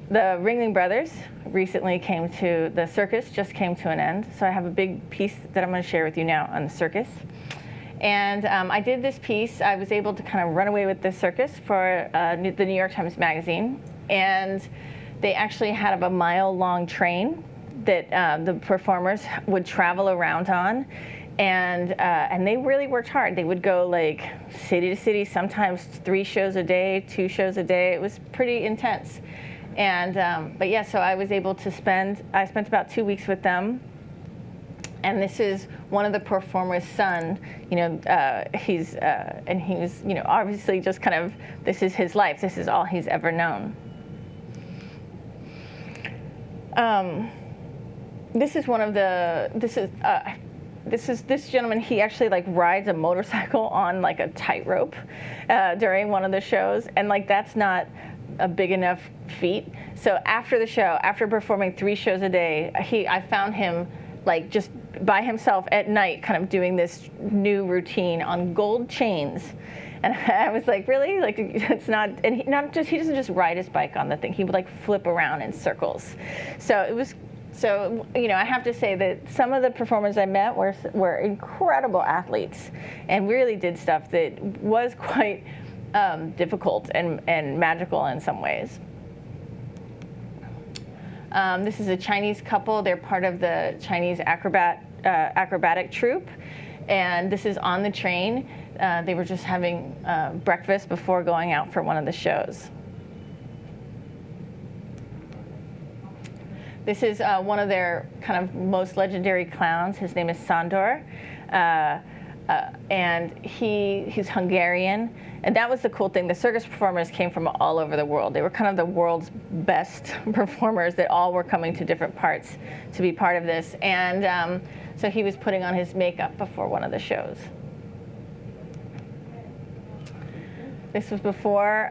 the Ringling Brothers recently came to, the circus just came to an end. So I have a big piece that I'm going to share with you now on the circus. And I did this piece. I was able to kind of run away with this circus for the New York Times Magazine. And they actually had a mile-long train that the performers would travel around on. And they really worked hard. They would go like city to city, sometimes 3 shows a day, 2 shows a day. It was pretty intense. And but yeah, so I was able to spent about 2 weeks with them. And this is one of the performer's son. He was, obviously just kind of, this is his life. This is all he's ever known. This gentleman, he actually like rides a motorcycle on like a tightrope during one of the shows. And like, that's not a big enough feat. So after the show, after performing 3 shows a day, I found him like just by himself at night kind of doing this new routine on gold chains. And I was like, really? Like, it's not, and he doesn't just ride his bike on the thing. He would like flip around in circles. So it was, I have to say that some of the performers I met were incredible athletes and really did stuff that was quite difficult and magical in some ways. This is a Chinese couple. They're part of the Chinese acrobatic troupe. And this is on the train. They were just having breakfast before going out for one of the shows. This is one of their kind of most legendary clowns. His name is Sandor. And he's Hungarian. And that was the cool thing. The circus performers came from all over the world. They were kind of the world's best performers that all were coming to different parts to be part of this. And so he was putting on his makeup before one of the shows. This was before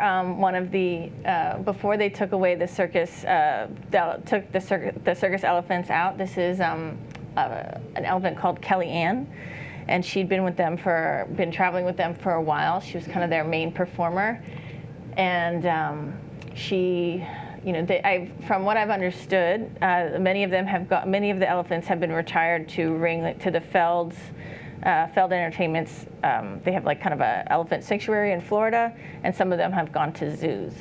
before they took away the circus, took the circus elephants out. This is an elephant called Kelly Ann. And she'd been traveling with them for a while. She was kind of their main performer, and from what I've understood, many of the elephants have been retired to the Feld Entertainments. They have like kind of a elephant sanctuary in Florida, and some of them have gone to zoos.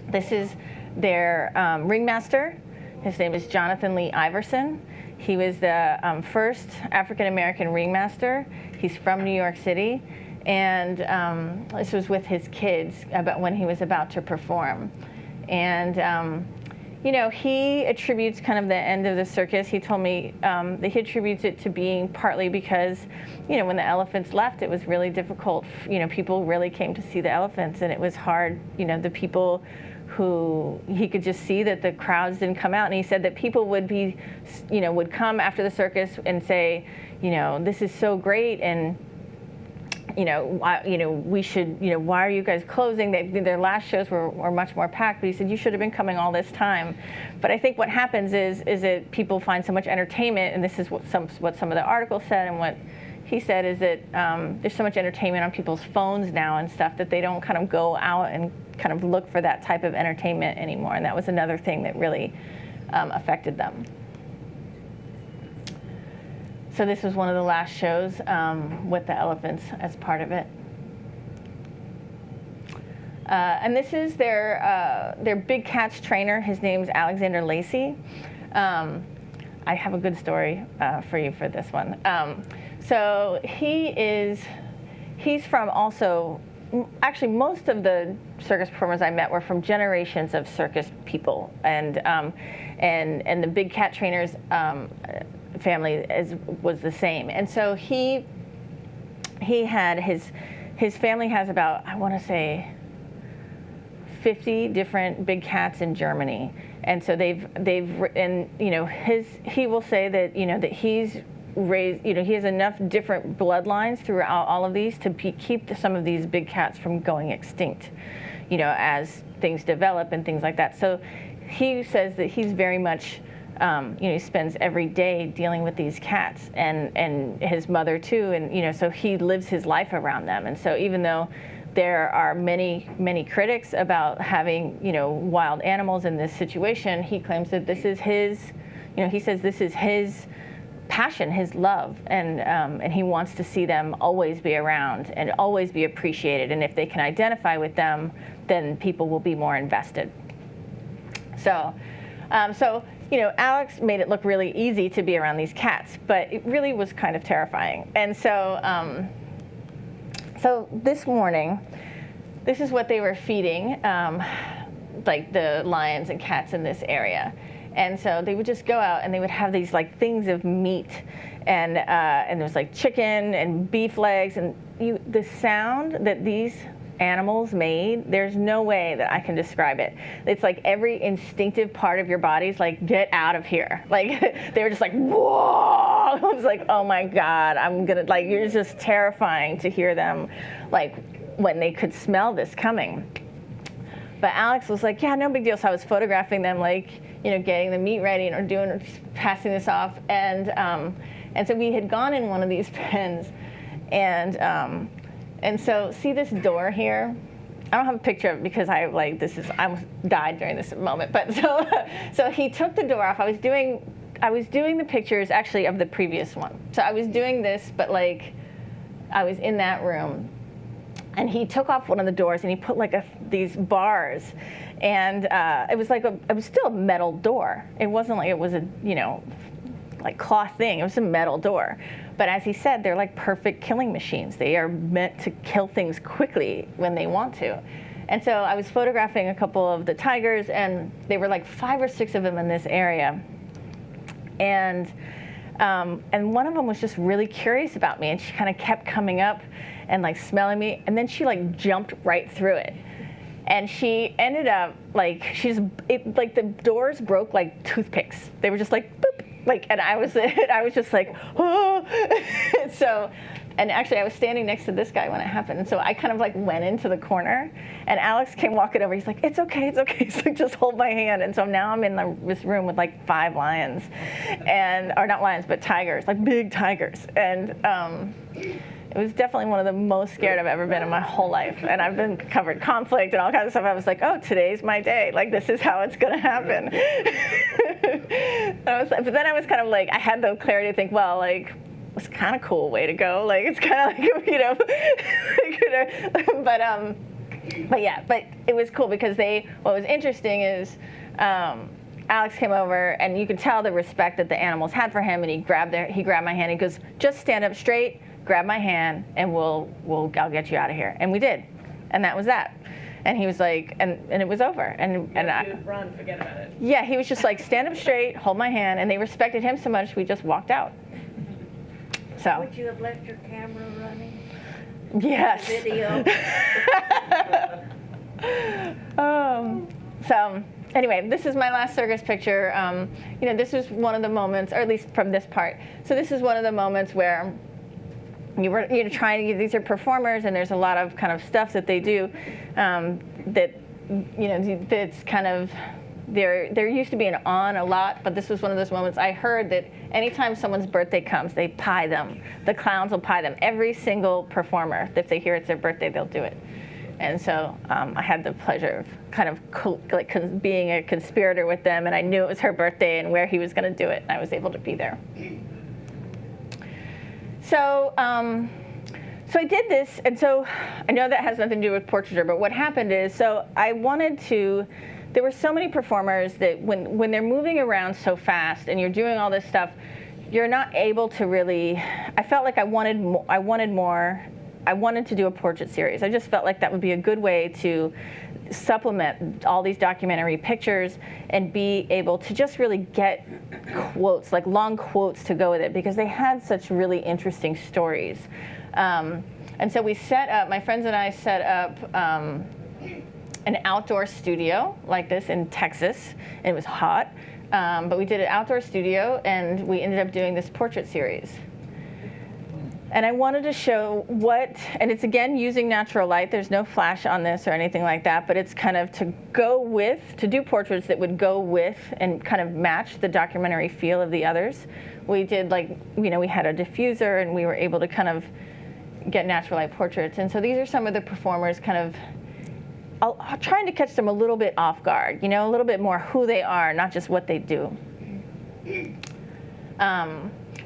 This is their ringmaster. His name is Jonathan Lee Iverson. He was the first African-American ringmaster. He's from New York City. And this was with his kids when he was about to perform. And, he attributes kind of the end of the circus. He told me that he attributes it to being partly because, when the elephants left, it was really difficult. People really came to see the elephants, and it was hard. The people who he could just see that the crowds didn't come out. And he said that people would come after the circus and say, this is so great, and we should, why are you guys closing? Their last shows were much more packed, but he said you should have been coming all this time. But I think what happens is that people find so much entertainment, and this is what some of the articles said, and what he said is that there's so much entertainment on people's phones now and stuff that they don't kind of go out and kind of look for that type of entertainment anymore. And that was another thing that really affected them. So this was one of the last shows with the elephants as part of it. And this is their big cats trainer. His name's Alexander Lacey. I have a good story for you for this one. So he's from also, actually most of the circus performers I met were from generations of circus people, and the big cat trainers family was the same. And so he had his family has about, I want to say, 50 different big cats in Germany. And so he will say that that he's raise, he has enough different bloodlines throughout all of these to keep some of these big cats from going extinct, as things develop and things like that. So he says that he's very much, he spends every day dealing with these cats and his mother too. And, so he lives his life around them. And so even though there are many, many critics about having, wild animals in this situation, he claims that this is his, he says this is his passion, his love, and he wants to see them always be around and always be appreciated. And if they can identify with them, then people will be more invested. So, Alex made it look really easy to be around these cats, but it really was kind of terrifying. And so, so this morning, this is what they were feeding, like the lions and cats in this area. And so they would just go out and they would have these like things of meat, and there was like chicken and beef legs, and the sound that these animals made, there's no way that I can describe it. It's like every instinctive part of your body's like, get out of here. Like they were just like, whoa. I was like, oh my God, you're just terrifying to hear them, like when they could smell this coming. But Alex was like, yeah, no big deal. So I was photographing them, like, getting the meat ready and passing this off. And so we had gone in one of these pens, and so see this door here? I don't have a picture of it because I almost died during this moment. But so he took the door off. I was doing the pictures actually of the previous one. So I was doing this, but like I was in that room. And he took off one of the doors and he put like these bars, and it was still a metal door. It wasn't like it was a like cloth thing. It was a metal door. But as he said, they're like perfect killing machines. They are meant to kill things quickly when they want to. And so I was photographing a couple of the tigers, and there were like 5 or 6 of them in this area. And one of them was just really curious about me, and she kind of kept coming up and like smelling me, and then she like jumped right through it. And she ended up like, the doors broke like toothpicks. They were just like, boop. Like, and I was just like, oh. So, and actually I was standing next to this guy when it happened. And so I kind of like went into the corner, and Alex came walking over. He's like, it's okay. He's like, just hold my hand. And so now I'm in this room with like 5 lions, or not lions, but tigers, like big tigers. And it was definitely one of the most scared I've ever been in my whole life. And I've been covered conflict and all kinds of stuff. I was like, oh, today's my day. Like, this is how it's going to happen. But then I was kind of like, I had the clarity to think, well, like, it's kind of cool way to go. Like, it's kind of like, but it was cool because what was interesting is Alex came over, and you could tell the respect that the animals had for him, and he grabbed my hand. He goes, just stand up straight, grab my hand, and I'll get you out of here. And we did, and that was that. And he was like, and it was over. And I run, forget about it. Yeah, he was just like, stand up straight, hold my hand, and they respected him so much we just walked out. So. Would you have left your camera running? Yes. Video. So anyway, this is my last circus picture. This was one of the moments, or at least from this part. So this is one of the moments where you're trying to, these are performers, and there's a lot of kind of stuff that they do that's kind of, they're used to being on a lot, but this was one of those moments. I heard that anytime someone's birthday comes, they pie them. The clowns will pie them. Every single performer, if they hear it's their birthday, they'll do it. And so I had the pleasure of kind of being a conspirator with them, and I knew it was her birthday and where he was going to do it, and I was able to be there. So I did this, and so I know that has nothing to do with portraiture, but what happened is, so I wanted to, there were so many performers that when they're moving around so fast and you're doing all this stuff, you're not able to really, I felt like I wanted more. I wanted to do a portrait series. I just felt like that would be a good way to supplement all these documentary pictures and be able to just really get quotes, like long quotes to go with it, because they had such really interesting stories. And so we set up, my friends and I set up an outdoor studio like this in Texas. And it was hot. but we did an outdoor studio, and we ended up doing this portrait series. And I wanted to show and it's again using natural light. There's no flash on this or anything like that, but it's kind of to do portraits that would go with and kind of match the documentary feel of the others. We did we had a diffuser, and we were able to kind of get natural light portraits. And so these are some of the performers kind of trying to catch them a little bit off guard, a little bit more who they are, not just what they do.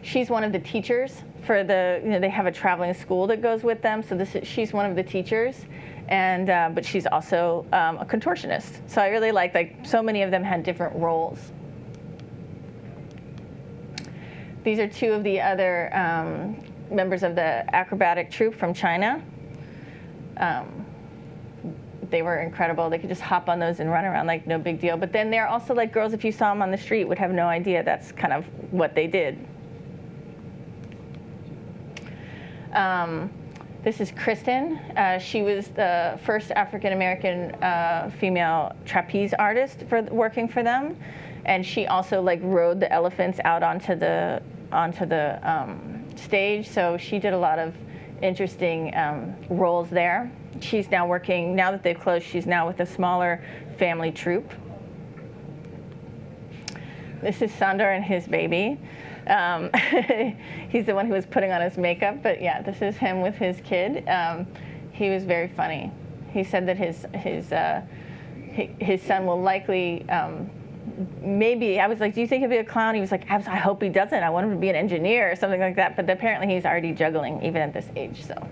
She's one of the teachers for they have a traveling school that goes with them. So she's one of the teachers, and but she's also a contortionist. So I really like so many of them had different roles. These are two of the other members of the acrobatic troupe from China. They were incredible. They could just hop on those and run around like no big deal. But then they're also like girls, if you saw them on the street, would have no idea that's kind of what they did. This is Kristen. She was the first African-American female trapeze artist working for them. And she also rode the elephants out onto the stage. So she did a lot of interesting roles there. She's now working, now that they've closed, she's now with a smaller family troupe. This is Sandor and his baby. He's the one who was putting on his makeup, but yeah, this is him with his kid. He was very funny. He said that his son will likely, maybe, I was like, do you think he'll be a clown? He was like, I hope he doesn't. I want him to be an engineer or something like that. But apparently he's already juggling, even at this age, so.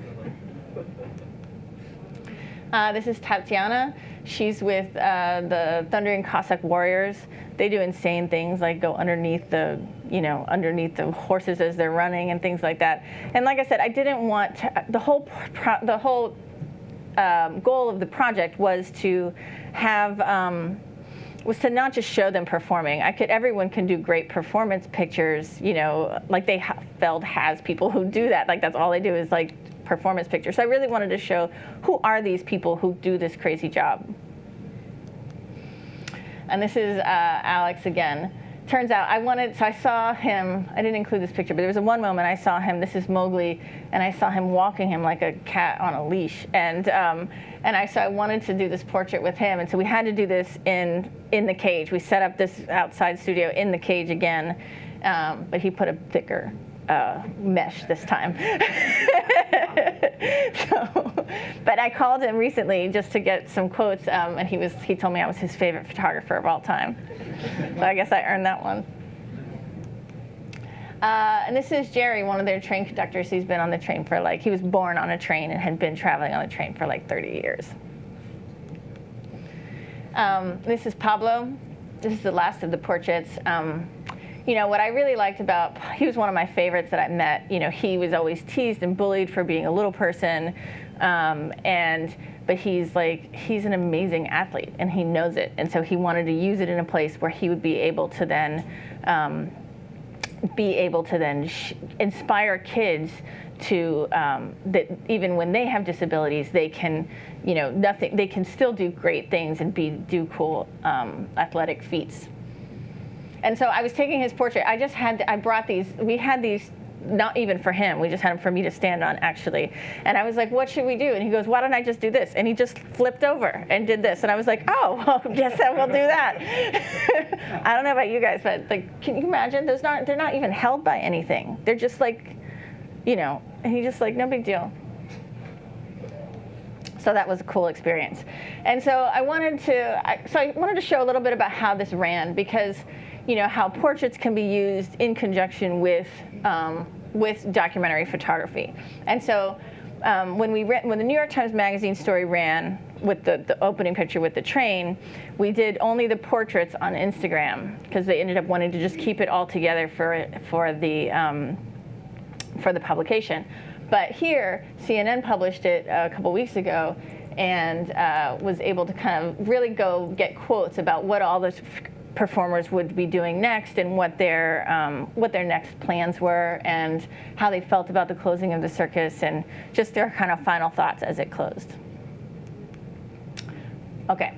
This is Tatiana. She's with the Thundering Cossack Warriors. They do insane things like go underneath the horses as they're running and things like that. And like I said, I didn't want the whole goal of the project was to have not just show them performing. Everyone can do great performance pictures, like Feld has people who do that. Like that's all they do is performance pictures. So I really wanted to show who are these people who do this crazy job. And this is Alex again. Turns out I saw him, I didn't include this picture, but there was one moment I saw him, this is Mowgli, and I saw him walking him like a cat on a leash. And I wanted to do this portrait with him, and so we had to do this in the cage. We set up this outside studio in the cage again, but he put a thicker mesh this time. But I called him recently just to get some quotes, and he told me I was his favorite photographer of all time. So I guess I earned that one. And this is Jerry, one of their train conductors. He's been on the train for he was born on a train and had been traveling on a train for 30 years. This is Pablo. This is the last of the portraits. What I really liked about, he was one of my favorites that I met. He was always teased and bullied for being a little person, but he's an amazing athlete, and he knows it. And so he wanted to use it in a place where he would be able to then inspire kids to that even when they have disabilities, they can, they can still do great things and do cool athletic feats. And so I was taking his portrait. I brought these. We had these, not even for him. We just had them for me to stand on, actually. And I was like, what should we do? And he goes, why don't I just do this? And he just flipped over and did this. And I was like, oh, well, yes, I will do that. I don't know about you guys, but can you imagine? They're not even held by anything. They're just and he just no big deal. So that was a cool experience. And so I wanted to show a little bit about how this ran, because how portraits can be used in conjunction with documentary photography. And so when the New York Times Magazine story ran with the opening picture with the train, we did only the portraits on Instagram because they ended up wanting to just keep it all together for the publication. But here, CNN published it a couple weeks ago and was able to kind of really go get quotes about what all the performers would be doing next and what their next plans were and how they felt about the closing of the circus and just their kind of final thoughts as it closed. Okay.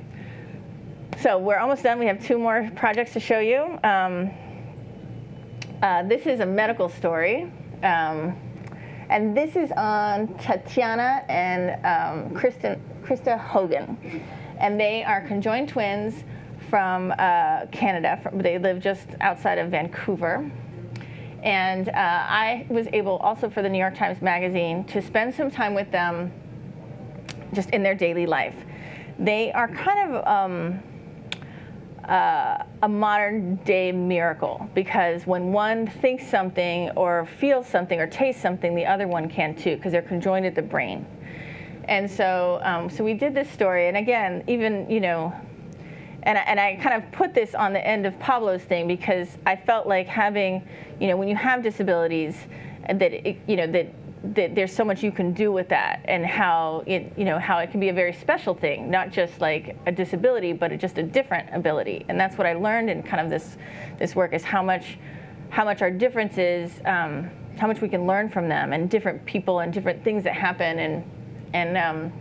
So we're almost done. We have 2 more projects to show you. This is a medical story. And this is on Tatiana and Krista Hogan. And they are conjoined twins from Canada. They live just outside of Vancouver. And I was able also for the New York Times Magazine to spend some time with them just in their daily life. They are kind of a modern day miracle, because when one thinks something or feels something or tastes something, the other one can too, because they're conjoined at the brain. And so, so we did this story, and again, even, you know, and I kind of put this on the end of Pablo's thing, because I felt like having, you know, when you have disabilities, that it, you know, that there's so much you can do with that, and how it, you know, how it can be a very special thing, not just like a disability, but just a different ability. And that's what I learned in kind of this work, is how much our differences, how much we can learn from them, and different people and different things that happen. And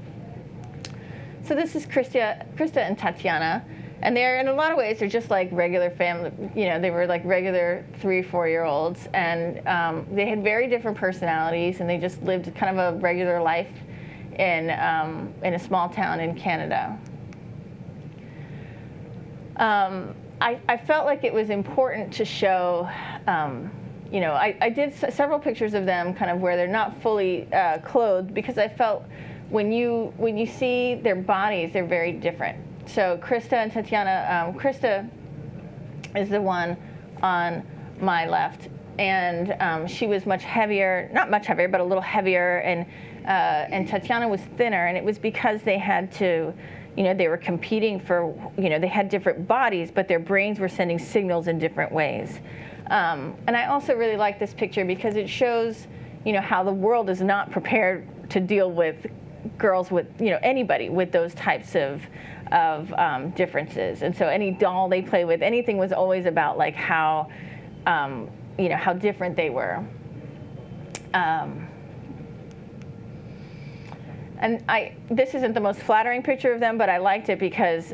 so this is Krista and Tatiana. And they're, in a lot of ways, they're just like regular family, you know, they were like regular 3-4-year-olds, and they had very different personalities, and they just lived kind of a regular life in a small town in Canada. I felt like it was important to show, you know, I did several pictures of them kind of where they're not fully clothed, because I felt when you see their bodies, they're very different. So Krista and Tatiana, Krista is the one on my left, and she was much heavier, not much heavier, but a little heavier, and Tatiana was thinner, and it was because they had to, you know, they were competing for, you know, they had different bodies, but their brains were sending signals in different ways. And I also really like this picture because it shows, you know, how the world is not prepared to deal with girls with, you know, anybody with those types of differences. And so any doll they play with, anything was always about like how, you know, how different they were. And this isn't the most flattering picture of them, but I liked it because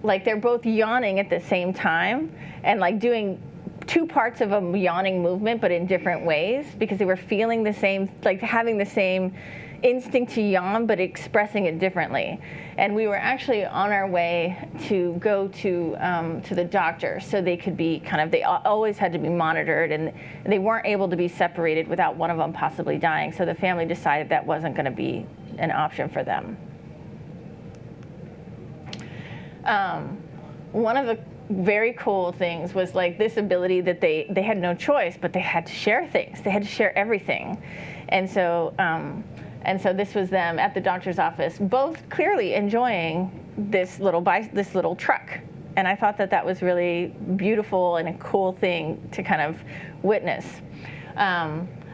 like they're both yawning at the same time, and like doing 2 parts of a yawning movement, but in different ways, because they were feeling the same, like having the same instinct to yawn, but expressing it differently. And we were actually on our way to go to the doctor, so they could be kind of, they always had to be monitored, and they weren't able to be separated without one of them possibly dying. So the family decided that wasn't going to be an option for them. One of the very cool things was like this ability that they had no choice, but they had to share things. They had to share everything. And so this was them at the doctor's office, both clearly enjoying this little truck. And I thought that was really beautiful and a cool thing to kind of witness.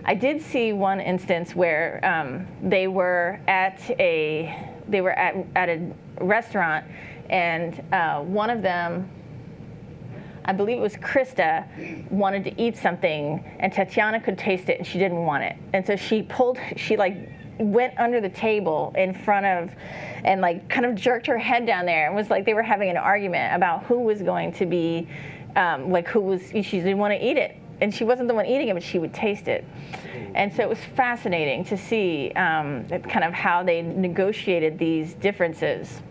I did see one instance where they were at a restaurant, and one of them, I believe it was Krista, wanted to eat something, and Tatiana could taste it, and she didn't want it. And so she like went under the table in front of, and like kind of jerked her head down there, and was like they were having an argument about who was going to be, she didn't want to eat it. And she wasn't the one eating it, but she would taste it. And so it was fascinating to see kind of how they negotiated these differences.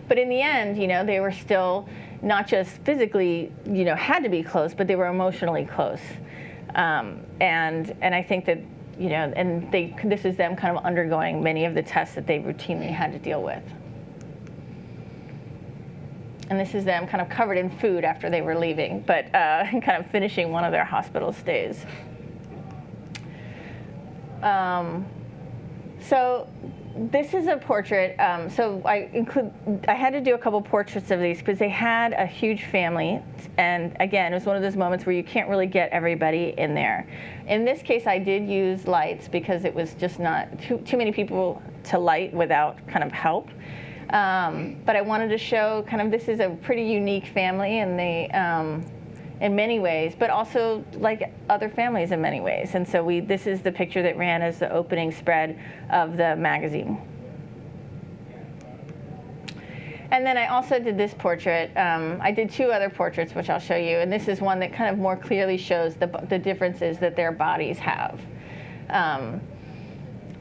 But in the end, you know, they were still not just physically, you know, had to be close, but they were emotionally close. And I think that, you know, and this is them kind of undergoing many of the tests that they routinely had to deal with. And this is them kind of covered in food after they were leaving, but kind of finishing one of their hospital stays. So this is a portrait. So I had to do a couple portraits of these because they had a huge family. And again, it was one of those moments where you can't really get everybody in there. In this case, I did use lights because it was just not too many people to light without kind of help. But I wanted to show kind of this is a pretty unique family, and they, in many ways, but also like other families in many ways. And so this is the picture that ran as the opening spread of the magazine. And then I also did this portrait. I did 2 other portraits, which I'll show you. And this is one that kind of more clearly shows the differences that their bodies have.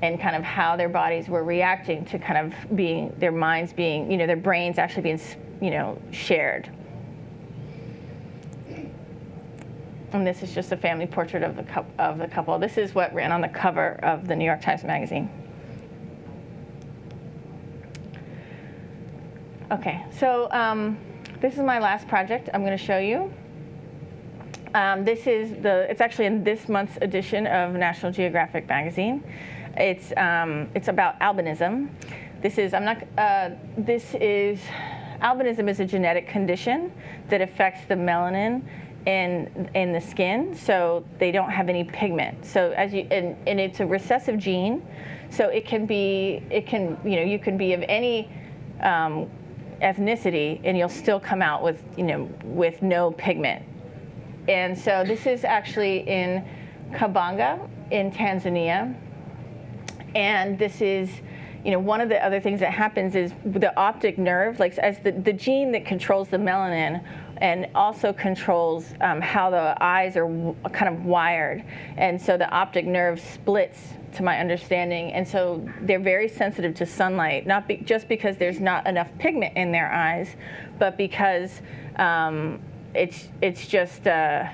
And kind of how their bodies were reacting to kind of being, their minds being, their brains actually being, shared. And this is just a family portrait of the couple. This is what ran on the cover of the New York Times Magazine. Okay, so this is my last project I'm going to show you. It's actually in this month's edition of National Geographic magazine. It's about albinism. Albinism is a genetic condition that affects the melanin in the skin, so they don't have any pigment. So and it's a recessive gene, so you can be of any ethnicity, and you'll still come out with no pigment. And so this is actually in Kabanga in Tanzania. And this is, one of the other things that happens is the optic nerve, like as the gene that controls the melanin and also controls how the eyes are kind of wired. And so the optic nerve splits, to my understanding. And so they're very sensitive to sunlight, just because there's not enough pigment in their eyes, but because it's just the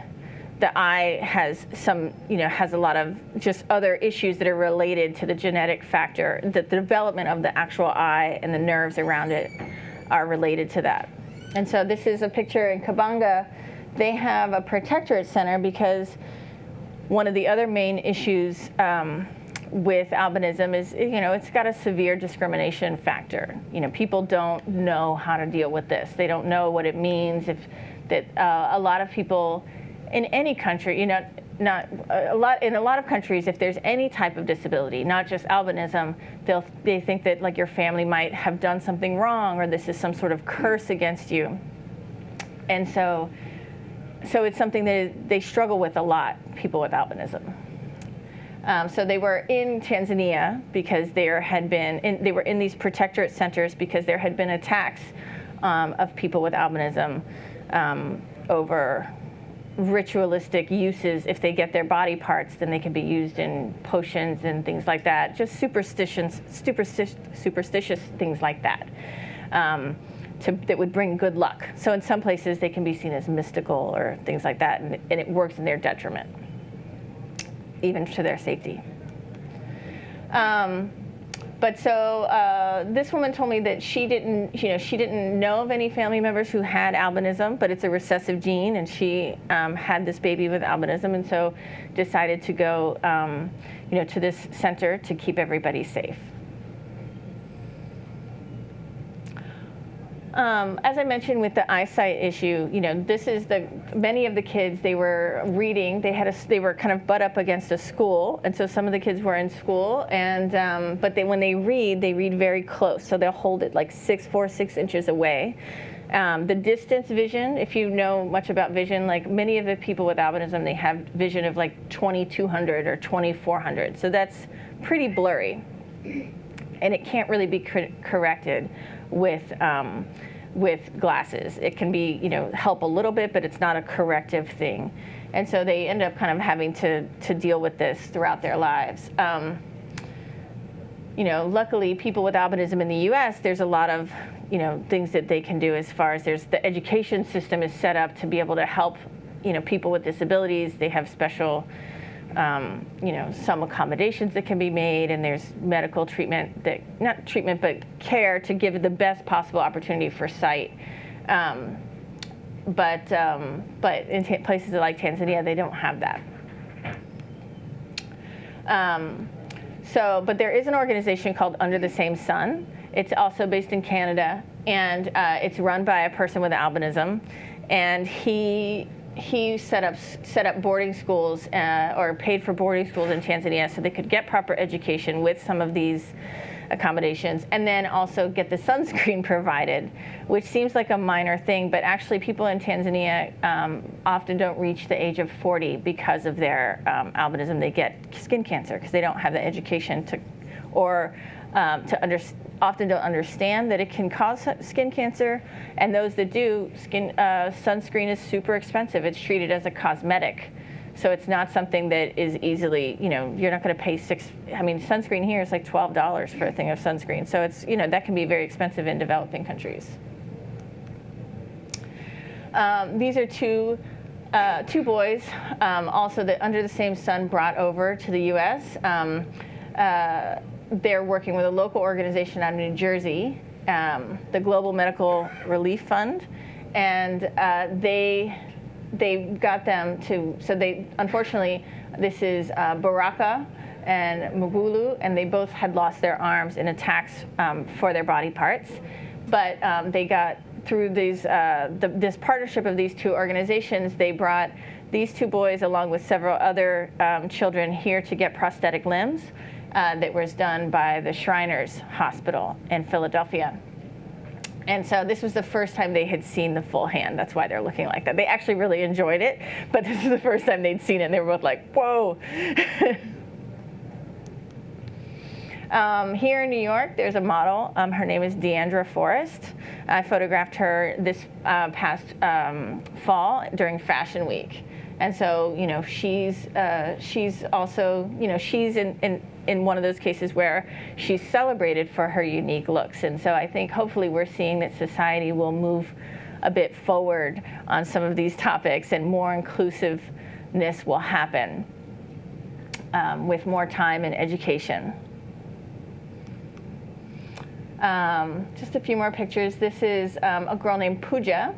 eye has has a lot of just other issues that are related to the genetic factor. The development of the actual eye and the nerves around it are related to that. And so this is a picture in Kabanga. They have a protectorate center because one of the other main issues with albinism is, it's got a severe discrimination factor. People don't know how to deal with this. They don't know what it means. A lot of people in any country, in a lot of countries, if there's any type of disability, not just albinism, they think that like your family might have done something wrong, or this is some sort of curse against you. And so it's something that they struggle with a lot, people with albinism. So they were in Tanzania because they were in these protectorate centers because there had been attacks of people with albinism over ritualistic uses. If they get their body parts, then they can be used in potions and things like that. Just superstitious things like that that would bring good luck. So in some places they can be seen as mystical or things like that, and it works in their detriment, even to their safety. But so this woman told me that she didn't know of any family members who had albinism, but it's a recessive gene, and she had this baby with albinism, and so decided to go, to this center to keep everybody safe. As I mentioned with the eyesight issue, this is many of the kids, they were reading, they were kind of butt up against a school, and so some of the kids were in school, and but when they read very close, so they'll hold it like 6 inches away. The distance vision, if you know much about vision, like many of the people with albinism, they have vision of like 2200 or 2400, so that's pretty blurry, and it can't really be corrected with glasses. It can be, help a little bit, but it's not a corrective thing. And so they end up kind of having to deal with this throughout their lives. Luckily, people with albinism in the U.S., there's a lot of, things that they can do as far as the education system is set up to be able to help, people with disabilities. They have special some accommodations that can be made, and there's medical treatment not treatment, but care to give the best possible opportunity for sight. But in places like Tanzania, they don't have that. But there is an organization called Under the Same Sun. It's also based in Canada, and it's run by a person with albinism, and he set up boarding schools or paid for boarding schools in Tanzania so they could get proper education with some of these accommodations, and then also get the sunscreen provided, which seems like a minor thing, but actually people in Tanzania often don't reach the age of 40 because of their albinism. They get skin cancer because they don't have the education or often don't understand that it can cause skin cancer. And those that do, sunscreen is super expensive. It's treated as a cosmetic. So it's not something that is easily, you're not going to pay sunscreen here is like $12 for a thing of sunscreen. So it's, that can be very expensive in developing countries. These are two boys, also that under the same sun brought over to the U.S. They're working with a local organization out of New Jersey, the Global Medical Relief Fund, and they got them to, unfortunately, this is Baraka and Mugulu, and they both had lost their arms in attacks for their body parts. But they got through this partnership of these two organizations, they brought these two boys along with several other children here to get prosthetic limbs that was done by the Shriners Hospital in Philadelphia. And so this was the first time they had seen the full hand. That's why they're looking like that. They actually really enjoyed it, but this is the first time they'd seen it, and they were both like, whoa. Here in New York, there's a model. Her name is Deandra Forrest. I photographed her this past fall during Fashion Week. And so, she's also, she's in one of those cases where she's celebrated for her unique looks. And so I think hopefully we're seeing that society will move a bit forward on some of these topics, and more inclusiveness will happen with more time and education. Just a few more pictures. This is a girl named Pooja.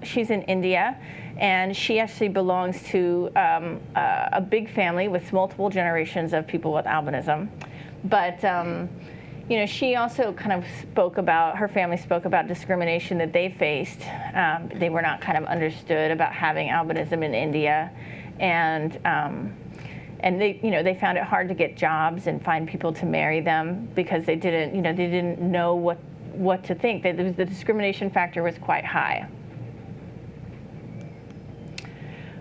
She's in India, and she actually belongs to a big family with multiple generations of people with albinism. But she also kind of her family spoke about discrimination that they faced. They were not kind of understood about having albinism in India, and they found it hard to get jobs and find people to marry them because they didn't know what to think. The discrimination factor was quite high.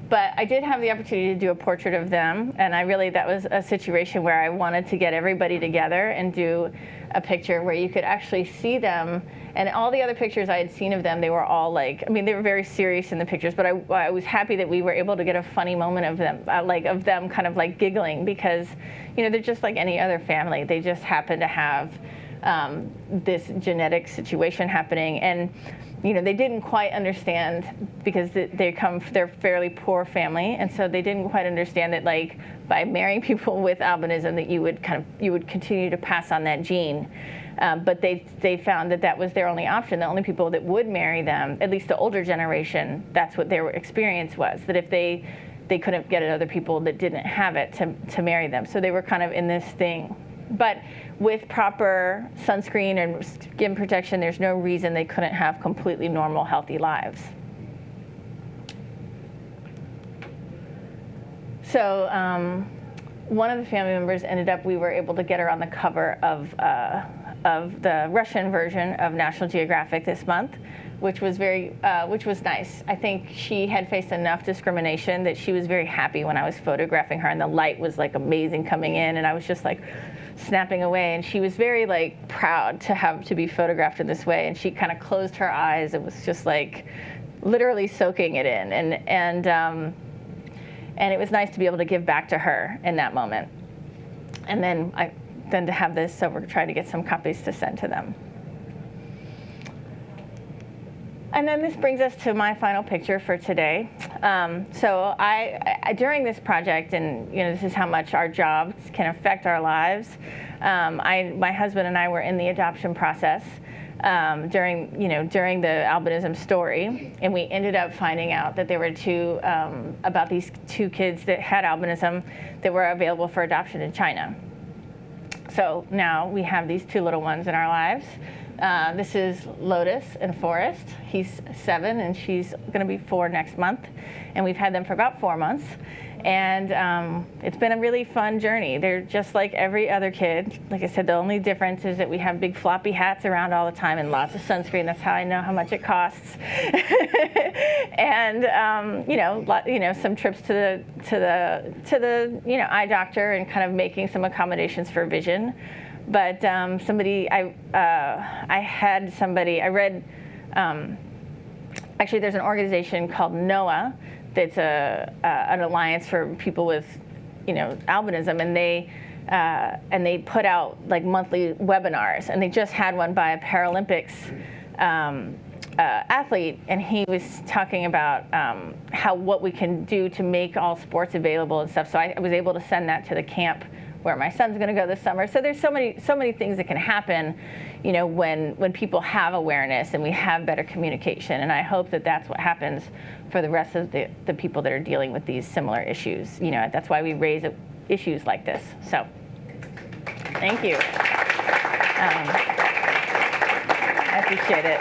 But I did have the opportunity to do a portrait of them, and that was a situation where I wanted to get everybody together and do a picture where you could actually see them. And all the other pictures I had seen of them, they were all they were very serious in the pictures, but I was happy that we were able to get a funny moment of them, of them kind of giggling, because, they're just like any other family. They just happen to have this genetic situation happening. And they didn't quite understand, because they're fairly poor family, and so they didn't quite understand that by marrying people with albinism that you would continue to pass on that gene. But they found that was their only option. The only people that would marry them, at least the older generation, that's what their experience was, that if they couldn't get other people that didn't have it to marry them. So they were kind of in this thing. But with proper sunscreen and skin protection, there's no reason they couldn't have completely normal, healthy lives. So one of the family members we were able to get her on the cover of the Russian version of National Geographic this month, which was nice. I think she had faced enough discrimination that she was very happy when I was photographing her, and the light was amazing coming in, and I was just snapping away, and she was very proud to be photographed in this way, and she kind of closed her eyes and was just literally soaking it in, and it was nice to be able to give back to her in that moment. And then to have this, so we're trying to get some copies to send to them. And then this brings us to my final picture for today. So I during this project, and this is how much our jobs can affect our lives. My husband and I were in the adoption process during the albinism story, and we ended up finding out that there were about these two kids that had albinism that were available for adoption in China. So now we have these two little ones in our lives. This is Lotus and Forrest. He's 7 and she's going to be 4 next month. And we've had them for about 4 months. And it's been a really fun journey. They're just like every other kid. Like I said, the only difference is that we have big floppy hats around all the time and lots of sunscreen. That's how I know how much it costs. And some trips to the eye doctor and kind of making some accommodations for vision. But I read. Actually, there's an organization called NOAA that's an alliance for people with, albinism, and they put out like monthly webinars, and they just had one by a Paralympics athlete, and he was talking about what we can do to make all sports available and stuff. So I was able to send that to the camp where my son's going to go this summer. So there's so many things that can happen, when people have awareness and we have better communication. And I hope that that's what happens for the rest of the people that are dealing with these similar issues. That's why we raise issues like this. So, thank you. I appreciate it.